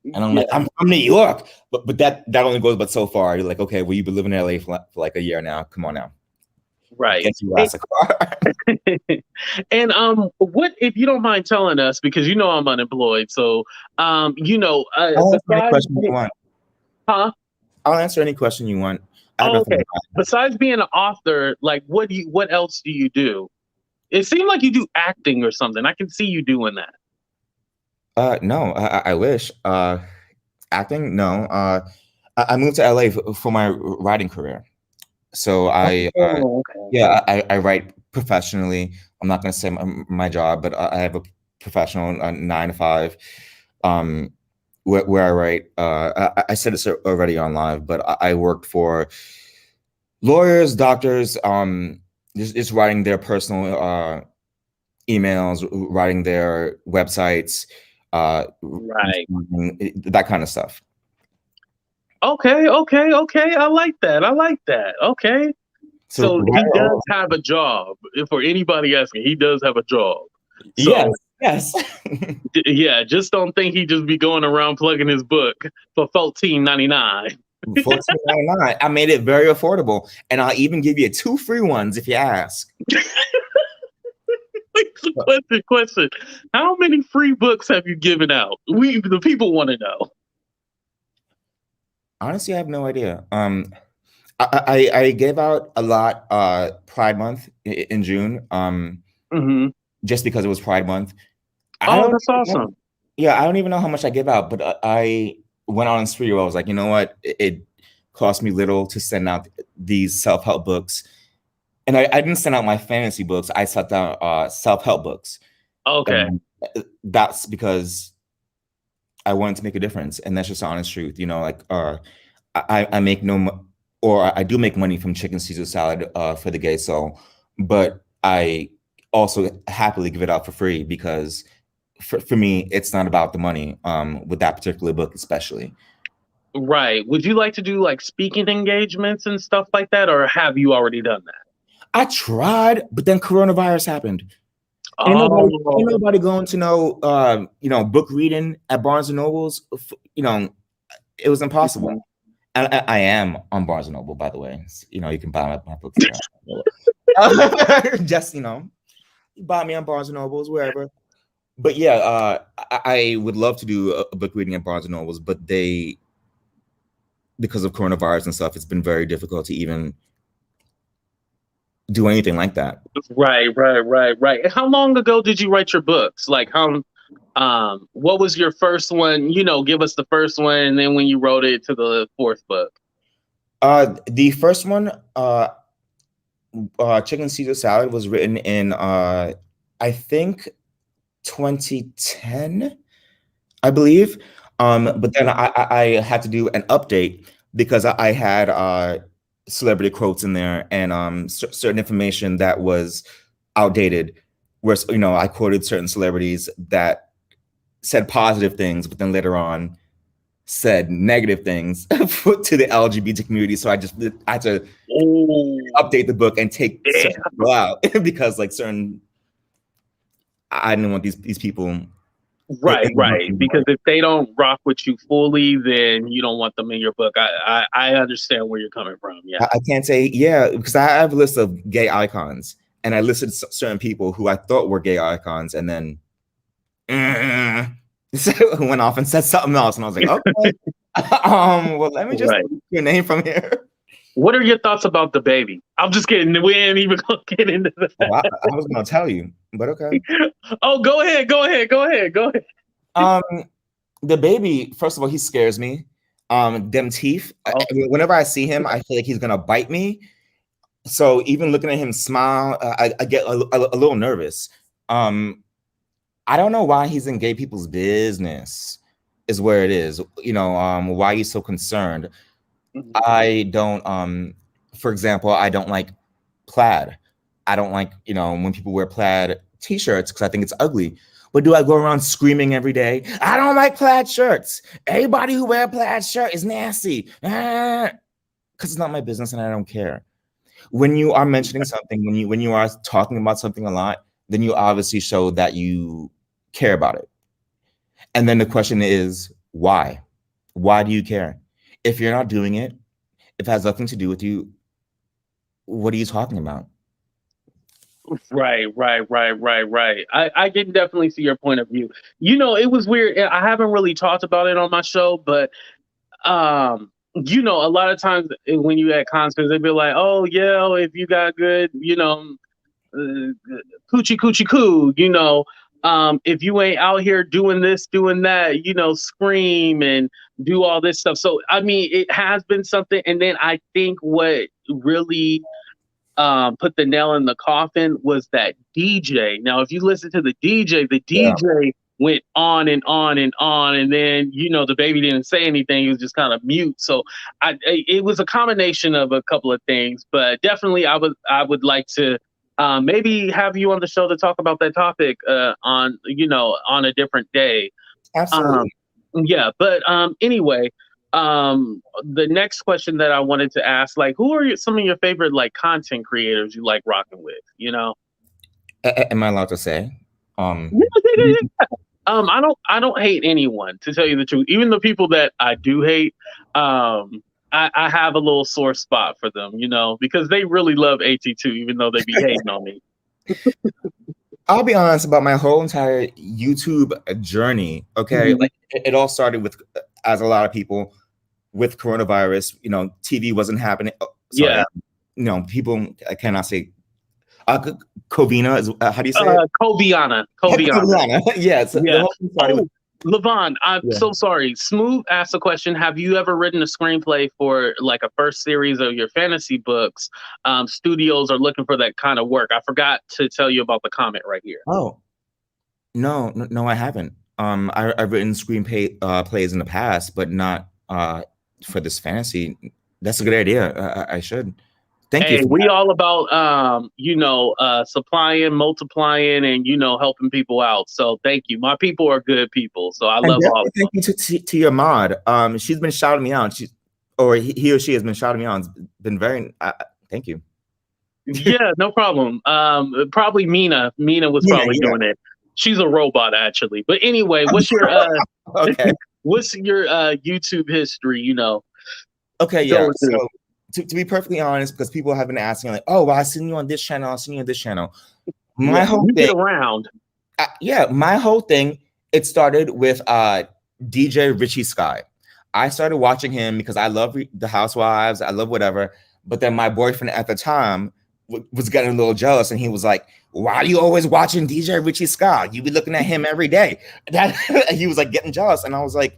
D: And I'm like, "I'm from New York," but that only goes but so far. You're like, "Okay, well, you've been living in LA for like a year now. Come on now,
B: Right.
D: get your ass a car."
B: And what if you don't mind telling us, because you know I'm unemployed, so
D: I'll answer any
B: besides,
D: question you want.
B: huh?
D: I'll answer any question you want. I have
B: Oh,
D: nothing
B: okay.
D: to hide.
B: Besides being an author, like what else do you do? It seemed like you do acting or something. I can see you doing that.
D: No, I wish. Acting, no. I moved to LA for my writing career. So
B: Okay.
D: I write professionally. I'm not going to say my job, but I have a professional 9 to 5, where I write. I said this already on live, but I worked for lawyers, doctors, just writing their personal emails, writing their websites,
B: Right.
D: that kind of stuff.
B: Okay. I like that. Okay. So he does have a job. For anybody asking, he does have a job. So
D: yes.
B: yeah, just don't think he just be going around plugging his book for $14.99.
D: $14.99. I made it very affordable, and I'll even give you 2 free ones if you ask.
B: Question. How many free books have you given out? The people want to know.
D: Honestly, I have no idea. I gave out a lot Pride Month in June. Just because it was Pride Month.
B: That's awesome.
D: Yeah, I don't even know how much I give out, but I went on spree where I was like, you know what? It cost me little to send out these self-help books. And I didn't send out my fantasy books. I sent out self-help books.
B: Okay.
D: And that's because I wanted to make a difference. And that's just the honest truth. You know, like I make I do make money from chicken Caesar salad for the gay soul, but I also happily give it out for free because for me, it's not about the money with that particular book, especially.
B: Right. Would you like to do like speaking engagements and stuff like that, or have you already done that?
D: I tried, but then coronavirus happened. Ain't nobody going to know, book reading at Barnes and Nobles. It was impossible. And I am on Barnes and Noble, by the way. You can buy my books there. Just, you buy me on Barnes and Nobles, wherever. But yeah, I would love to do a book reading at Barnes and Nobles, but because of coronavirus and stuff, it's been very difficult to even do anything like that.
B: Right. How long ago did you write your books? Like what was your first one? Give us the first one, and then when you wrote it to the 4th book.
D: The first one, Chicken Caesar Salad, was written in I think 2010, I believe. But then I had to do an update because I had celebrity quotes in there and certain information that was outdated. Where I quoted certain celebrities that said positive things, but then later on said negative things to the LGBT community. So I had to update the book and take certain people out because I didn't want these people.
B: Right. Because if they don't rock with you fully, then you don't want them in your book. I understand where you're coming from. Yeah.
D: I can't say because I have a list of gay icons, and I listed certain people who I thought were gay icons, and then went off and said something else, and I was like, okay, well, let me just get your name from here.
B: What are your thoughts about the baby? I'm just kidding. We ain't even gonna get into that.
D: I was gonna tell you, but okay.
B: Oh, go ahead.
D: The baby, first of all, he scares me. Them teeth. Whenever I see him, I feel like he's gonna bite me. So even looking at him smile, I get a little nervous. I don't know why he's in gay people's business, is where it is. You know, why he's so concerned.
B: Mhm.
D: I don't, for example, I don't like plaid. I don't like, you know, when people wear plaid t-shirts because I think it's ugly. But do I go around screaming every day? I don't like plaid shirts. Everybody who wear a plaid shirt is nasty. Because it's not my business and I don't care. When you are mentioning something, when you are talking about something a lot, then you obviously show that you care about it. And then the question is, why? Why do you care? If you're not doing it, if it has nothing to do with you, what are you talking about?
B: Right. I can definitely see your point of view. You know, it was weird. I haven't really talked about it on my show, but you know, a lot of times when you at concerts, they'd be like, "Oh yeah, if you got good, you know, coochie coo, you know, if you ain't out here doing this, doing that, you know, scream and do all this stuff." So I mean, it has been something, and then I think what really put the nail in the coffin was that DJ. Now, if you listen to the
D: Yeah,
B: DJ went on and on and on, and then you know the baby didn't say anything; he was just kind of mute. So, it was a combination of a couple of things, but definitely, I would like to maybe have you on the show to talk about that topic on you know on a different day. Um,
D: absolutely.
B: yeah, but anyway, the next question that I wanted to ask, like, who are some of your favorite like content creators you like rocking with? You know,
D: Am I allowed to say? Um,
B: I don't hate anyone to tell you the truth. Even the people that I do hate, I have a little sore spot for them. You know, because they really love AT2, even though they be hating on me.
D: I'll be honest about my whole entire YouTube journey. Okay,
B: Mhm.
D: like it all started with, as a lot of people, with coronavirus. You know, TV wasn't happening. Oh, sorry,
B: Yeah,
D: you know, people. I cannot say. Covina is how do you say it?
B: Koviana.
D: Coviana. Yes, the
B: Yeah.
D: whole thing started with.
B: Oh, Lavon, I'm
D: Yeah.
B: so sorry. Smooth asked a question. Have you ever written a screenplay for like a first series of your fantasy books? Studios are looking for that kind of work. I forgot to tell you about the comment right here.
D: Oh, no, I haven't. I've written plays in the past, but not for this fantasy. That's a good idea. I should. Thank you
B: Hey,
D: for
B: we
D: that.
B: all about you know, supplying, multiplying, and you know, helping people out. So thank you. My people are good people. So I
D: And
B: love all
D: definitely
B: of them.
D: thank you to your mod. She's been shouting me out. He or she has been shouting me out. It's been very. Thank you.
B: Yeah, no problem. Probably Mina. Mina was
D: Yeah,
B: probably
D: yeah.
B: doing it. She's a robot actually. But anyway,
D: Okay.
B: what's your YouTube history, you know,
D: Okay, yeah.
B: going through?
D: So to be perfectly honest, because people have been asking, like, oh, well, I seen you on this channel, I seen you on this channel. My
B: Yeah,
D: whole
B: you get
D: thing,
B: around.
D: my whole thing, it started with DJ Richie Sky. I started watching him because I love the Housewives, I love whatever. But then my boyfriend at the time was getting a little jealous, and he was like, "Why are you always watching DJ Richie Sky? You be looking at him every day." That he was like getting jealous, and I was like,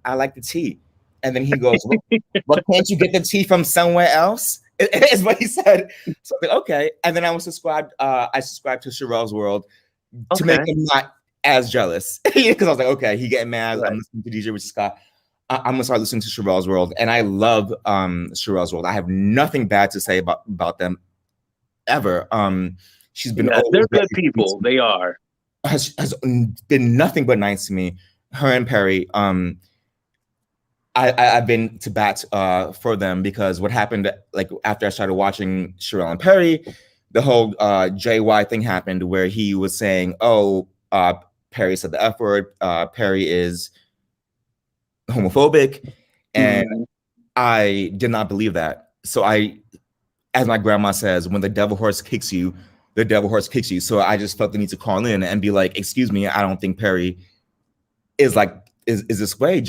D: "I like the tea." And then he goes, "Well, can't you get the tea from somewhere else?" Is what he said. So I was like, okay. And then I was subscribed. I subscribed to Sherelle's World to make
B: Okay.
D: him not as jealous, because I was like, okay, he getting mad. I'm
B: Right.
D: listening to DJ Richie Scott. I'm gonna start listening to Sherelle's World, and I love Sherelle's World. I have nothing bad to say about them ever. She's been
B: Yeah,
D: always
B: they're
D: very
B: good
D: sweet to
B: people.
D: me.
B: They are.
D: Has been nothing but nice to me. Her and Perry. I've been to bat for them, because what happened, like after I started watching Sherelle and Perry, the whole JY thing happened where he was saying, "Oh, Perry said the F word. Perry is homophobic," and
B: Mhm.
D: I did not believe that. So as my grandma says, when the devil horse kicks you, the devil horse kicks you. So I just felt the need to call in and be like, "Excuse me, I don't think Perry is like is this way,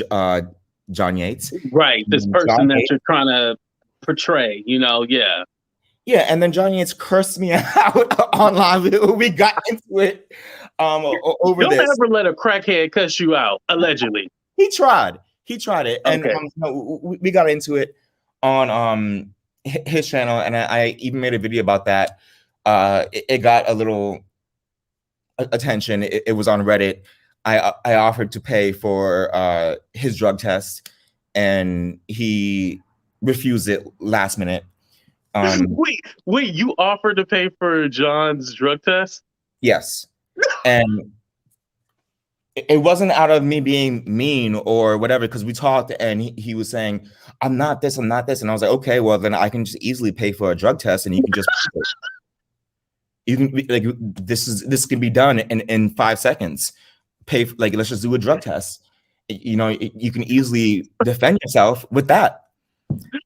D: John Yates."
B: Right. This
D: John
B: person that
D: Yates.
B: you're trying to portray, you know, yeah.
D: Yeah, and then John Yates cursed me out online. We got into it over
B: Don't
D: this.
B: ever let a crackhead cuss you out, allegedly.
D: He tried. He tried it, and
B: Okay.
D: we got into it on his channel, and I even made a video about that. It got a little attention. It was on Reddit. I offered to pay for his drug test, and he refused it last minute.
B: Wait, you offered to pay for John's drug test?
D: Yes, and it wasn't out of me being mean or whatever, because we talked and he was saying, I'm not this, and I was like, okay, well then I can just easily pay for a drug test and you can just you can like this can be done in 5 seconds. Let's just do a drug test. You know, you can easily defend yourself with that.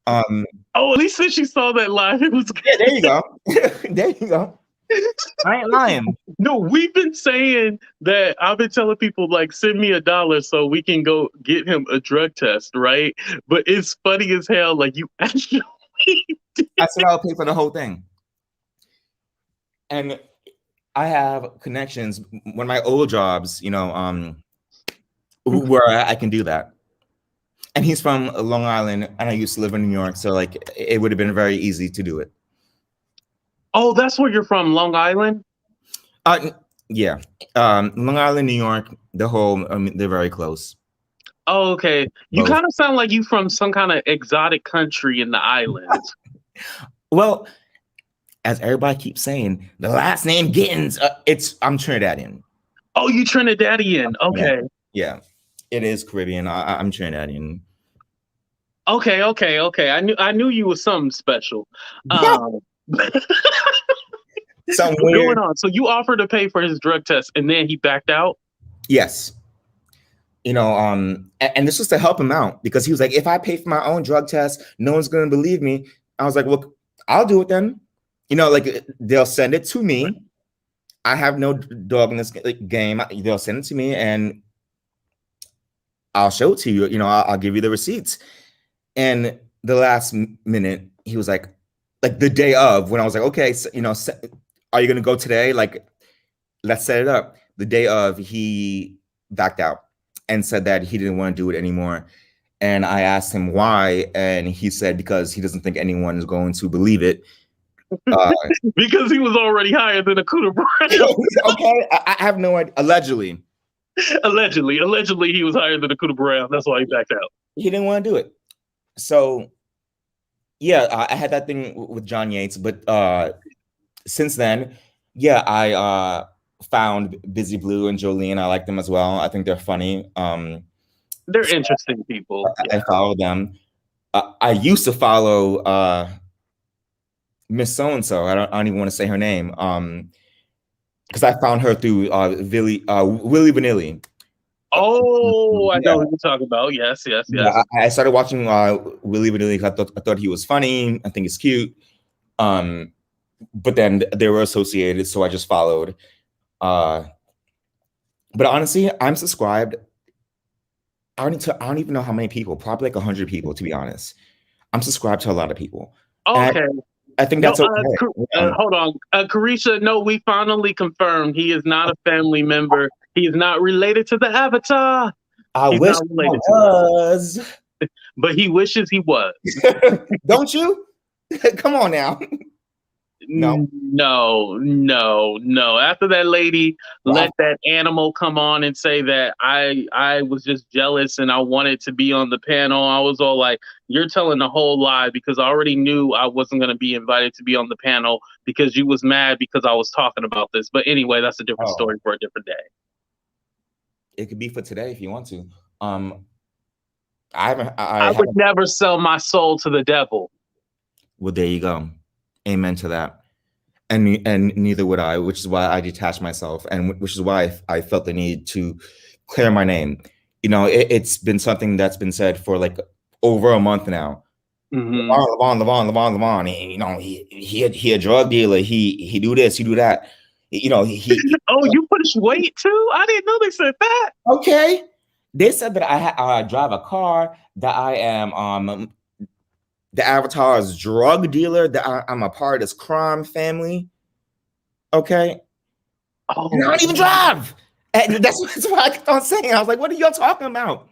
B: Oh, at least since you saw that live, it was good.
D: Yeah, there you go. There you go. I ain't lying.
B: No, we've been saying that. I've been telling people, like, send me $1 so we can go get him a drug test, right? But it's funny as hell. Like, you actually did.
D: I said I'll pay for the whole thing. And I have connections. One of my old jobs, you know, where I can do that. And he's from Long Island, and I used to live in New York, so like it would have been very easy to do it.
B: Oh, that's where you're from, Long Island?
D: Yeah. Long Island, New York, they're very close.
B: Oh, okay. You kind of sound like you from some kind of exotic country in the islands.
D: Well, as everybody keeps saying, the last name Gittens, I'm Trinidadian.
B: Oh, you Trinidadian. Okay.
D: Yeah. It is Caribbean. I'm Trinidadian.
B: Okay. I knew you was something special.
D: Something
B: What's
D: weird.
B: going on? So you offered to pay for his drug test, and then he backed out?
D: Yes. You know, and this was to help him out, because he was like, if I pay for my own drug test, no one's going to believe me. I was like, well, I'll do it then. You know, like they'll send it to me. I have no dog in this game. They'll send it to me and I'll show it to you. You know, I'll give you the receipts. And the last minute, he was like the day of, when I was like, okay, so, you know, are you going to go today? Like, let's set it up. The day of, he backed out and said that he didn't want to do it anymore. And I asked him why. And he said, because he doesn't think anyone is going to believe it.
B: Because he was already higher than a Cooter Brown.
D: Okay, I have no idea. Allegedly,
B: he was higher than a Cooter Brown. That's why he backed out.
D: He didn't want to do it. So, yeah, I had that thing with John Yates, but since then, yeah, I found Busy Blue and Jolene. I like them as well. I think they're funny.
B: They're interesting people.
D: I follow them. I used to follow Miss So-and-so. I don't even want to say her name. Because I found her through Willy Vanilli.
B: Oh, I know what you're talking about. Yes.
D: Yeah, I started watching Willy Vanilli because I thought he was funny. I think he's cute. But then they were associated, so I just followed. But honestly, I'm subscribed. I don't even know how many people. Probably like 100 people, to be honest. I'm subscribed to a lot of people.
B: Okay.
D: I think that's okay.
B: Hold on. Carisha, no, we finally confirmed he is not a family member. He is not related to the Avatar.
D: I wish he was.
B: But he wishes he was.
D: Don't you? Come on now. No.
B: After that lady let that animal come on and say that I was just jealous and I wanted to be on the panel, I was all like, you're telling the whole lie, because I already knew I wasn't going to be invited to be on the panel because you was mad because I was talking about this. But anyway, that's a different story for a different day.
D: It could be for today if you want to.
B: I would never sell my soul to the devil.
D: Well, there you go. Amen to that. And neither would I, which is why I detached myself, and which is why I felt the need to clear my name. You know, it's been something that's been said for like over a month now.
B: Mm-hmm.
D: Lavon. You know, he a drug dealer. He do this, he do that. You know, he
B: Oh, you push weight too? I didn't know they said that.
D: Okay. They said that I drive a car, that I am the Avatar's drug dealer, that I'm a part of this crime family. Okay.
B: Oh,
D: and I don't even drive. And that's what I kept on saying. I was like, what are y'all talking about?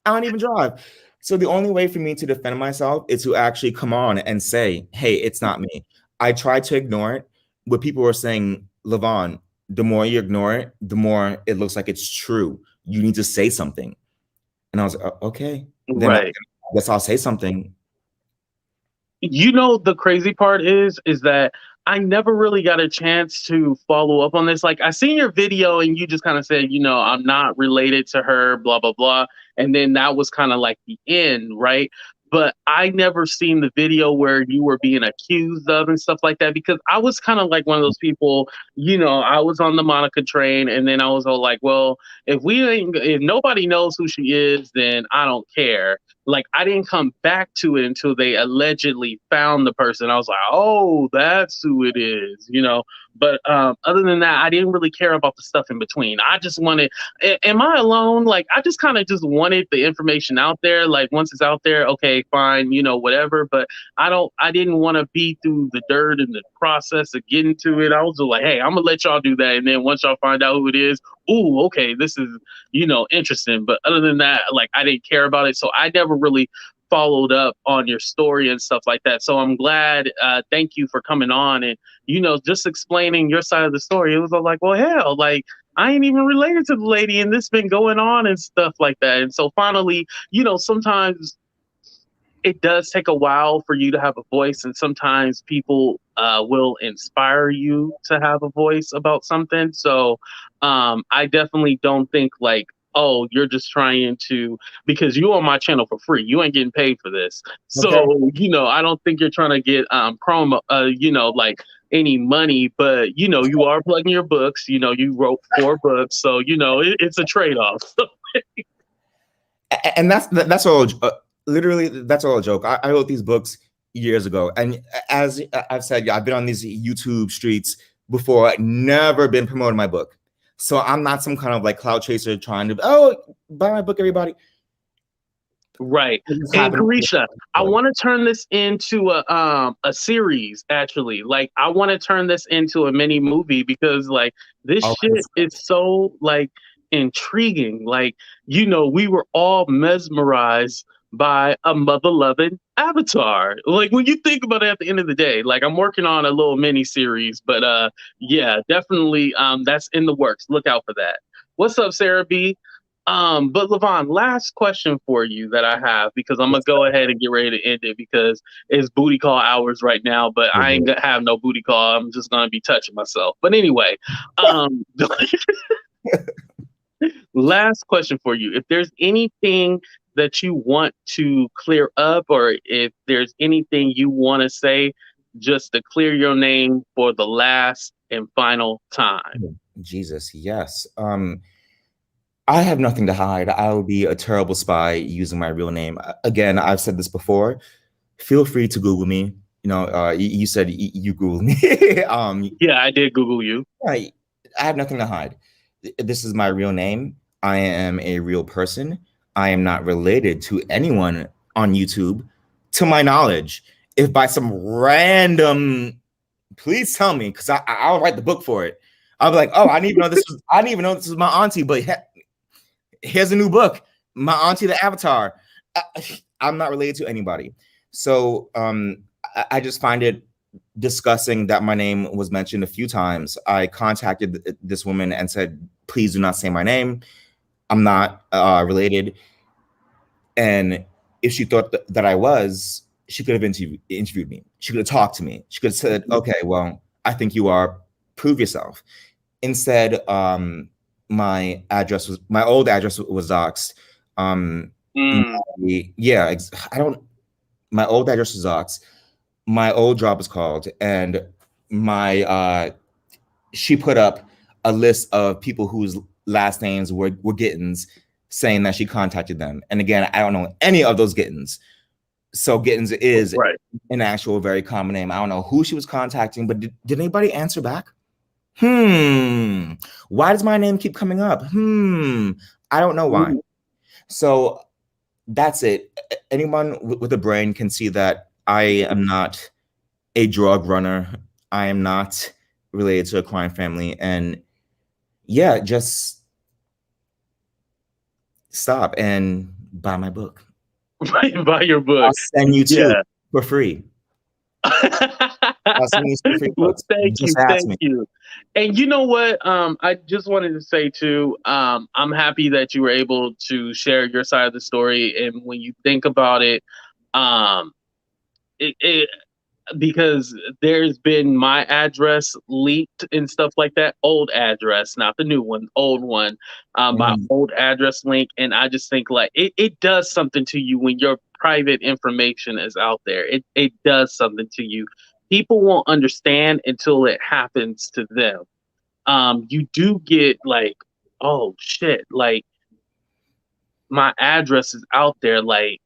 D: I don't even drive. So the only way for me to defend myself is to actually come on and say, hey, it's not me. I tried to ignore it, but people were saying, Lavon, the more you ignore it, the more it looks like it's true. You need to say something. And I was like, okay, then I
B: Right.
D: guess I'll say something.
B: You know, the crazy part is that I never really got a chance to follow up on this. Like, I seen your video and you just kind of said, you know, I'm not related to her, blah blah blah, and then that was kind of like the end, right? But I never seen the video where you were being accused of and stuff like that, because I was kind of like one of those people, you know, I was on the Monica train, and then I was all like, well, if nobody knows who she is, then I don't care. Like, I didn't come back to it until they allegedly found the person. I was like, oh, that's who it is, you know. But other than that, I didn't really care about the stuff in between. I just wanted, am I alone? Like, I just kind of just wanted the information out there. Like, once it's out there, okay, fine, you know, whatever. But I didn't want to be through the dirt and the process of getting to it. I was just like, hey, I'm gonna let y'all do that, and then once y'all find out who it is, ooh, okay, this is, you know, interesting. But other than that, like, I didn't care about it. So I never really followed up on your story and stuff like that. So I'm glad. Thank you for coming on and, you know, just explaining your side of the story. It was all like, well, hell, like, I ain't even related to the lady and this been going on and stuff like that. And so finally, you know, sometimes it does take a while for you to have a voice, and sometimes people will inspire you to have a voice about something. So I definitely don't think like, oh, you're just trying to, because you on my channel for free, you ain't getting paid for this.
D: Okay.
B: So, you know, I don't think you're trying to get promo, you know, like any money, but you know, you are plugging your books. You know, you wrote 4 books, so you know it's a trade-off.
D: And that's all. Literally, that's all a joke. I wrote these books years ago, and as I've said, I've been on these YouTube streets before. Never been promoting my book, so I'm not some kind of like cloud chaser trying to buy my book, everybody.
B: Right. And Carisha, I want to turn this into a series, actually. Like, I want to turn this into a mini movie, because like this shit is so like intriguing. Like, you know, we were all mesmerized by a mother loving avatar. Like, when you think about it, at the end of the day, like, I'm working on a little mini series, but yeah, definitely that's in the works. Look out for that. What's up, Sarah B? But Lavon, last question for you that I have, because I'm gonna go ahead and get ready to end it because it's booty call hours right now, but I ain't gonna have no booty call. I'm just gonna be touching myself. But anyway, last question for you. If there's anything that you want to clear up, or if there's anything you want to say just to clear your name for the last and final time.
D: Jesus, yes. I have nothing to hide. I would be a terrible spy using my real name. Again, I've said this before. Feel free to Google me. You know, you said you Googled me.
B: Yeah, I did Google you.
D: I have nothing to hide. This is my real name. I am a real person. I am not related to anyone on YouTube, to my knowledge. If by some random, please tell me, because I'll write the book for it. I'll be like, oh, I didn't even know this was my auntie, but here's a new book, My Auntie the Avatar. I'm not related to anybody. So I just find it disgusting that my name was mentioned a few times. I contacted this woman and said, please do not say my name. I'm not related. And if she thought that I was, she could have interviewed me. She could have talked to me. She could have said, okay, well, I think you are. Prove yourself. Instead, my old address was doxxed. My old address was doxxed. My old job was called, and she put up a list of people whose last names were Gittens, saying that she contacted them. And again, I don't know any of those Gittens. So Gittens is an actual very common name. I don't know who she was contacting, but did anybody answer back? Why does my name keep coming up? I don't know why. So that's it. Anyone with a brain can see that I am not a drug runner. I am not related to a crime family. And yeah, just stop and buy my book.
B: Buy your book.
D: I'll send you 2 for free. I'll send you some free
B: Well,
D: books.
B: thank you,
D: Just ask
B: thank
D: me.
B: you. And you know what? I just wanted to say too, I'm happy that you were able to share your side of the story. And when you think about it, um, it because there's been my address leaked and stuff like that. Old address, not the new one, old one. My old address link, and I just think like it does something to you when your private information is out there. It does something to you. People won't understand until it happens to them. You do get like, oh shit, like my address is out there. Like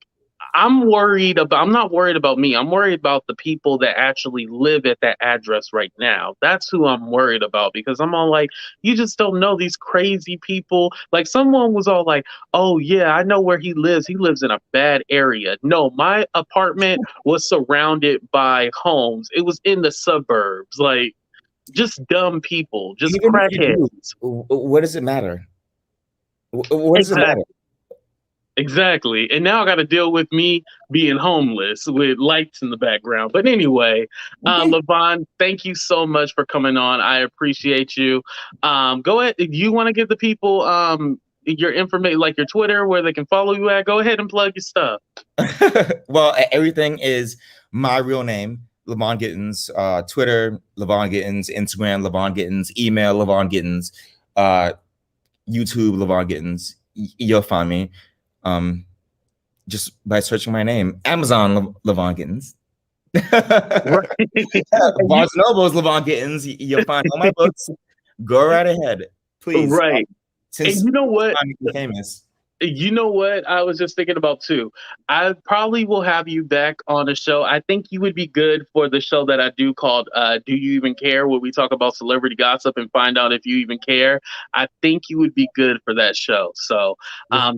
B: I'm not worried about me. I'm worried about the people that actually live at that address right now. That's who I'm worried about because I'm all like, you just don't know these crazy people. Like someone was all like, oh yeah, I know where he lives. He lives in a bad area. No, my apartment was surrounded by homes. It was in the suburbs. Like just dumb people, just
D: Even if you do,
B: crackheads.
D: what does it matter? What does it
B: Exactly.
D: matter?
B: Exactly. And now I got to deal with me being homeless with lights in the background. But anyway, Lavon, thank you so much for coming on. I appreciate you. Go ahead. If you want to give the people your information, like your Twitter, where they can follow you at, go ahead and plug your stuff.
D: Well, everything is my real name, Lavon Gittens. Twitter, Lavon Gittens. Instagram, Lavon Gittens. Email, Lavon Gittens. YouTube, Lavon Gittens. You'll find me. Just by searching my name. Amazon, Lavon Gittens. Barnes & Noble's Lavon Gittens. You'll find all my books. Go right ahead, please.
B: Right.
D: Since
B: and you know what?
D: I'm famous.
B: You know what I was just thinking about too? I probably will have you back on a show. I think you would be good for the show that I do called Do You Even Care? Where we talk about celebrity gossip and find out if you even care. I think you would be good for that show. So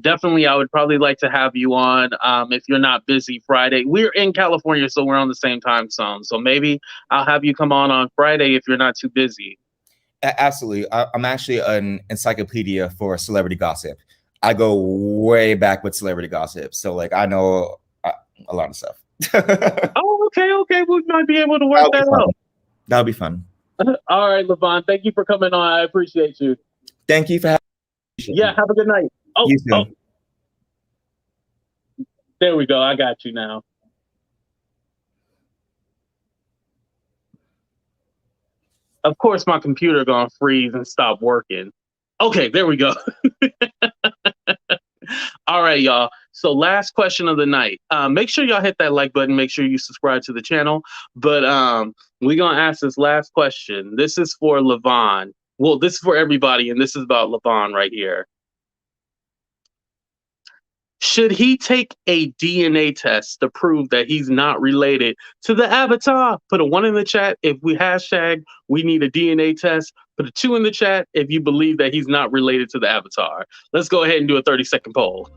B: definitely I would probably like to have you on if you're not busy Friday. We're in California, so we're on the same time zone. So maybe I'll have you come on Friday if you're not too busy.
D: Absolutely. I'm actually an encyclopedia for celebrity gossip. I go way back with celebrity gossip. So like I know a lot of stuff.
B: Oh, okay. We might be able to work that out.
D: That'll be fun.
B: All right, Lavon, thank you for coming on. I appreciate you.
D: Thank you for having me.
B: Yeah, have a good night.
D: You too.
B: There we go. I got you now. Of course, my computer gonna freeze and stop working. Okay, there we go. All right, y'all. So last question of the night. Make sure y'all hit that like button. Make sure you subscribe to the channel. But we're going to ask this last question. This is for Lavon. Well, this is for everybody, and this is about Lavon right here. Should he take a DNA test to prove that he's not related to the avatar? Put a 1 in the chat if we we need a DNA test. Put a 2 in the chat if you believe that he's not related to the avatar. Let's go ahead and do a 30-second poll.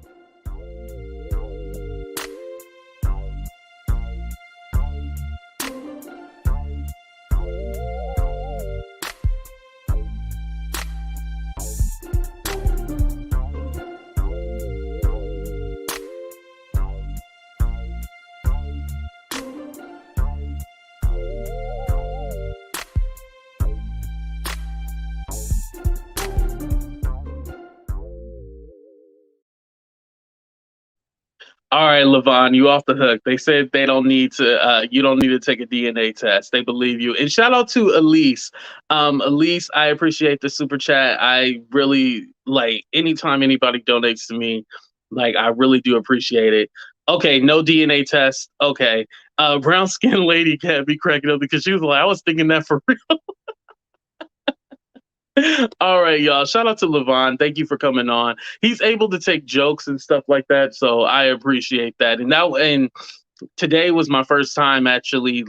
B: All right, Lavon, you off the hook. They said they don't need to. You don't need to take a DNA test. They believe you. And shout out to Elise. Elise, I appreciate the super chat. I really like anytime anybody donates to me. Like I really do appreciate it. Okay, no DNA test. Okay, brown skin lady can't be cracking up because she was like, I was thinking that for real. All right, y'all. Shout out to Lavon. Thank you for coming on. He's able to take jokes and stuff like that, so I appreciate that. And today was my first time actually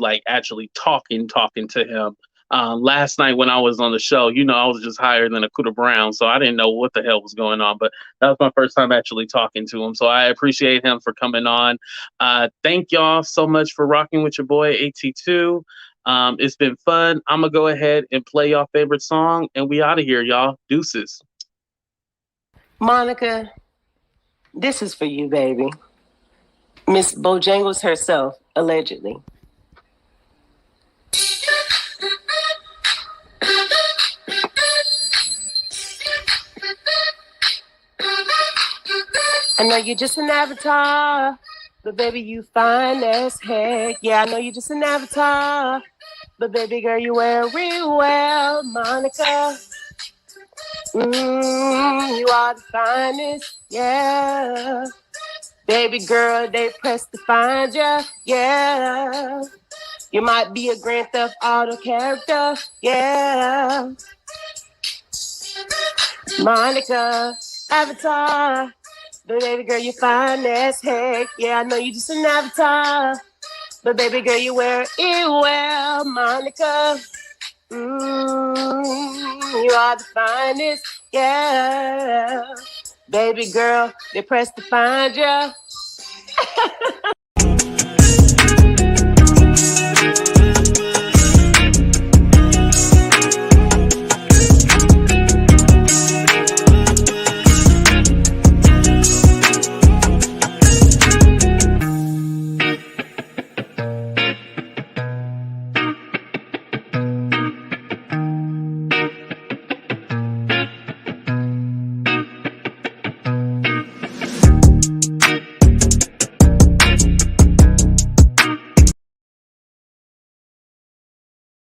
B: talking to him. Last night when I was on the show, I was just higher than a Cuda Brown, so I didn't know what the hell was going on. But that was my first time actually talking to him, so I appreciate him for coming on. Thank y'all so much for rocking with your boy AT2. It's been fun. I'm gonna go ahead and play y'all favorite song, and we out of here, y'all. Deuces.
E: Monica, this is for you, baby. Miss Bojangles herself, allegedly. I know you're just an avatar, but baby, you fine as heck. Yeah, I know you're just an avatar, but baby girl, you wear it real well, Monica. You are the finest, yeah. Baby girl, they press to find ya, yeah. You might be a Grand Theft Auto character, yeah. Monica, avatar. But baby girl, you fine as heck. Yeah, I know you just an avatar. But baby girl, you wear it well, Monica. You are the finest, yeah. Baby girl, they press to find ya.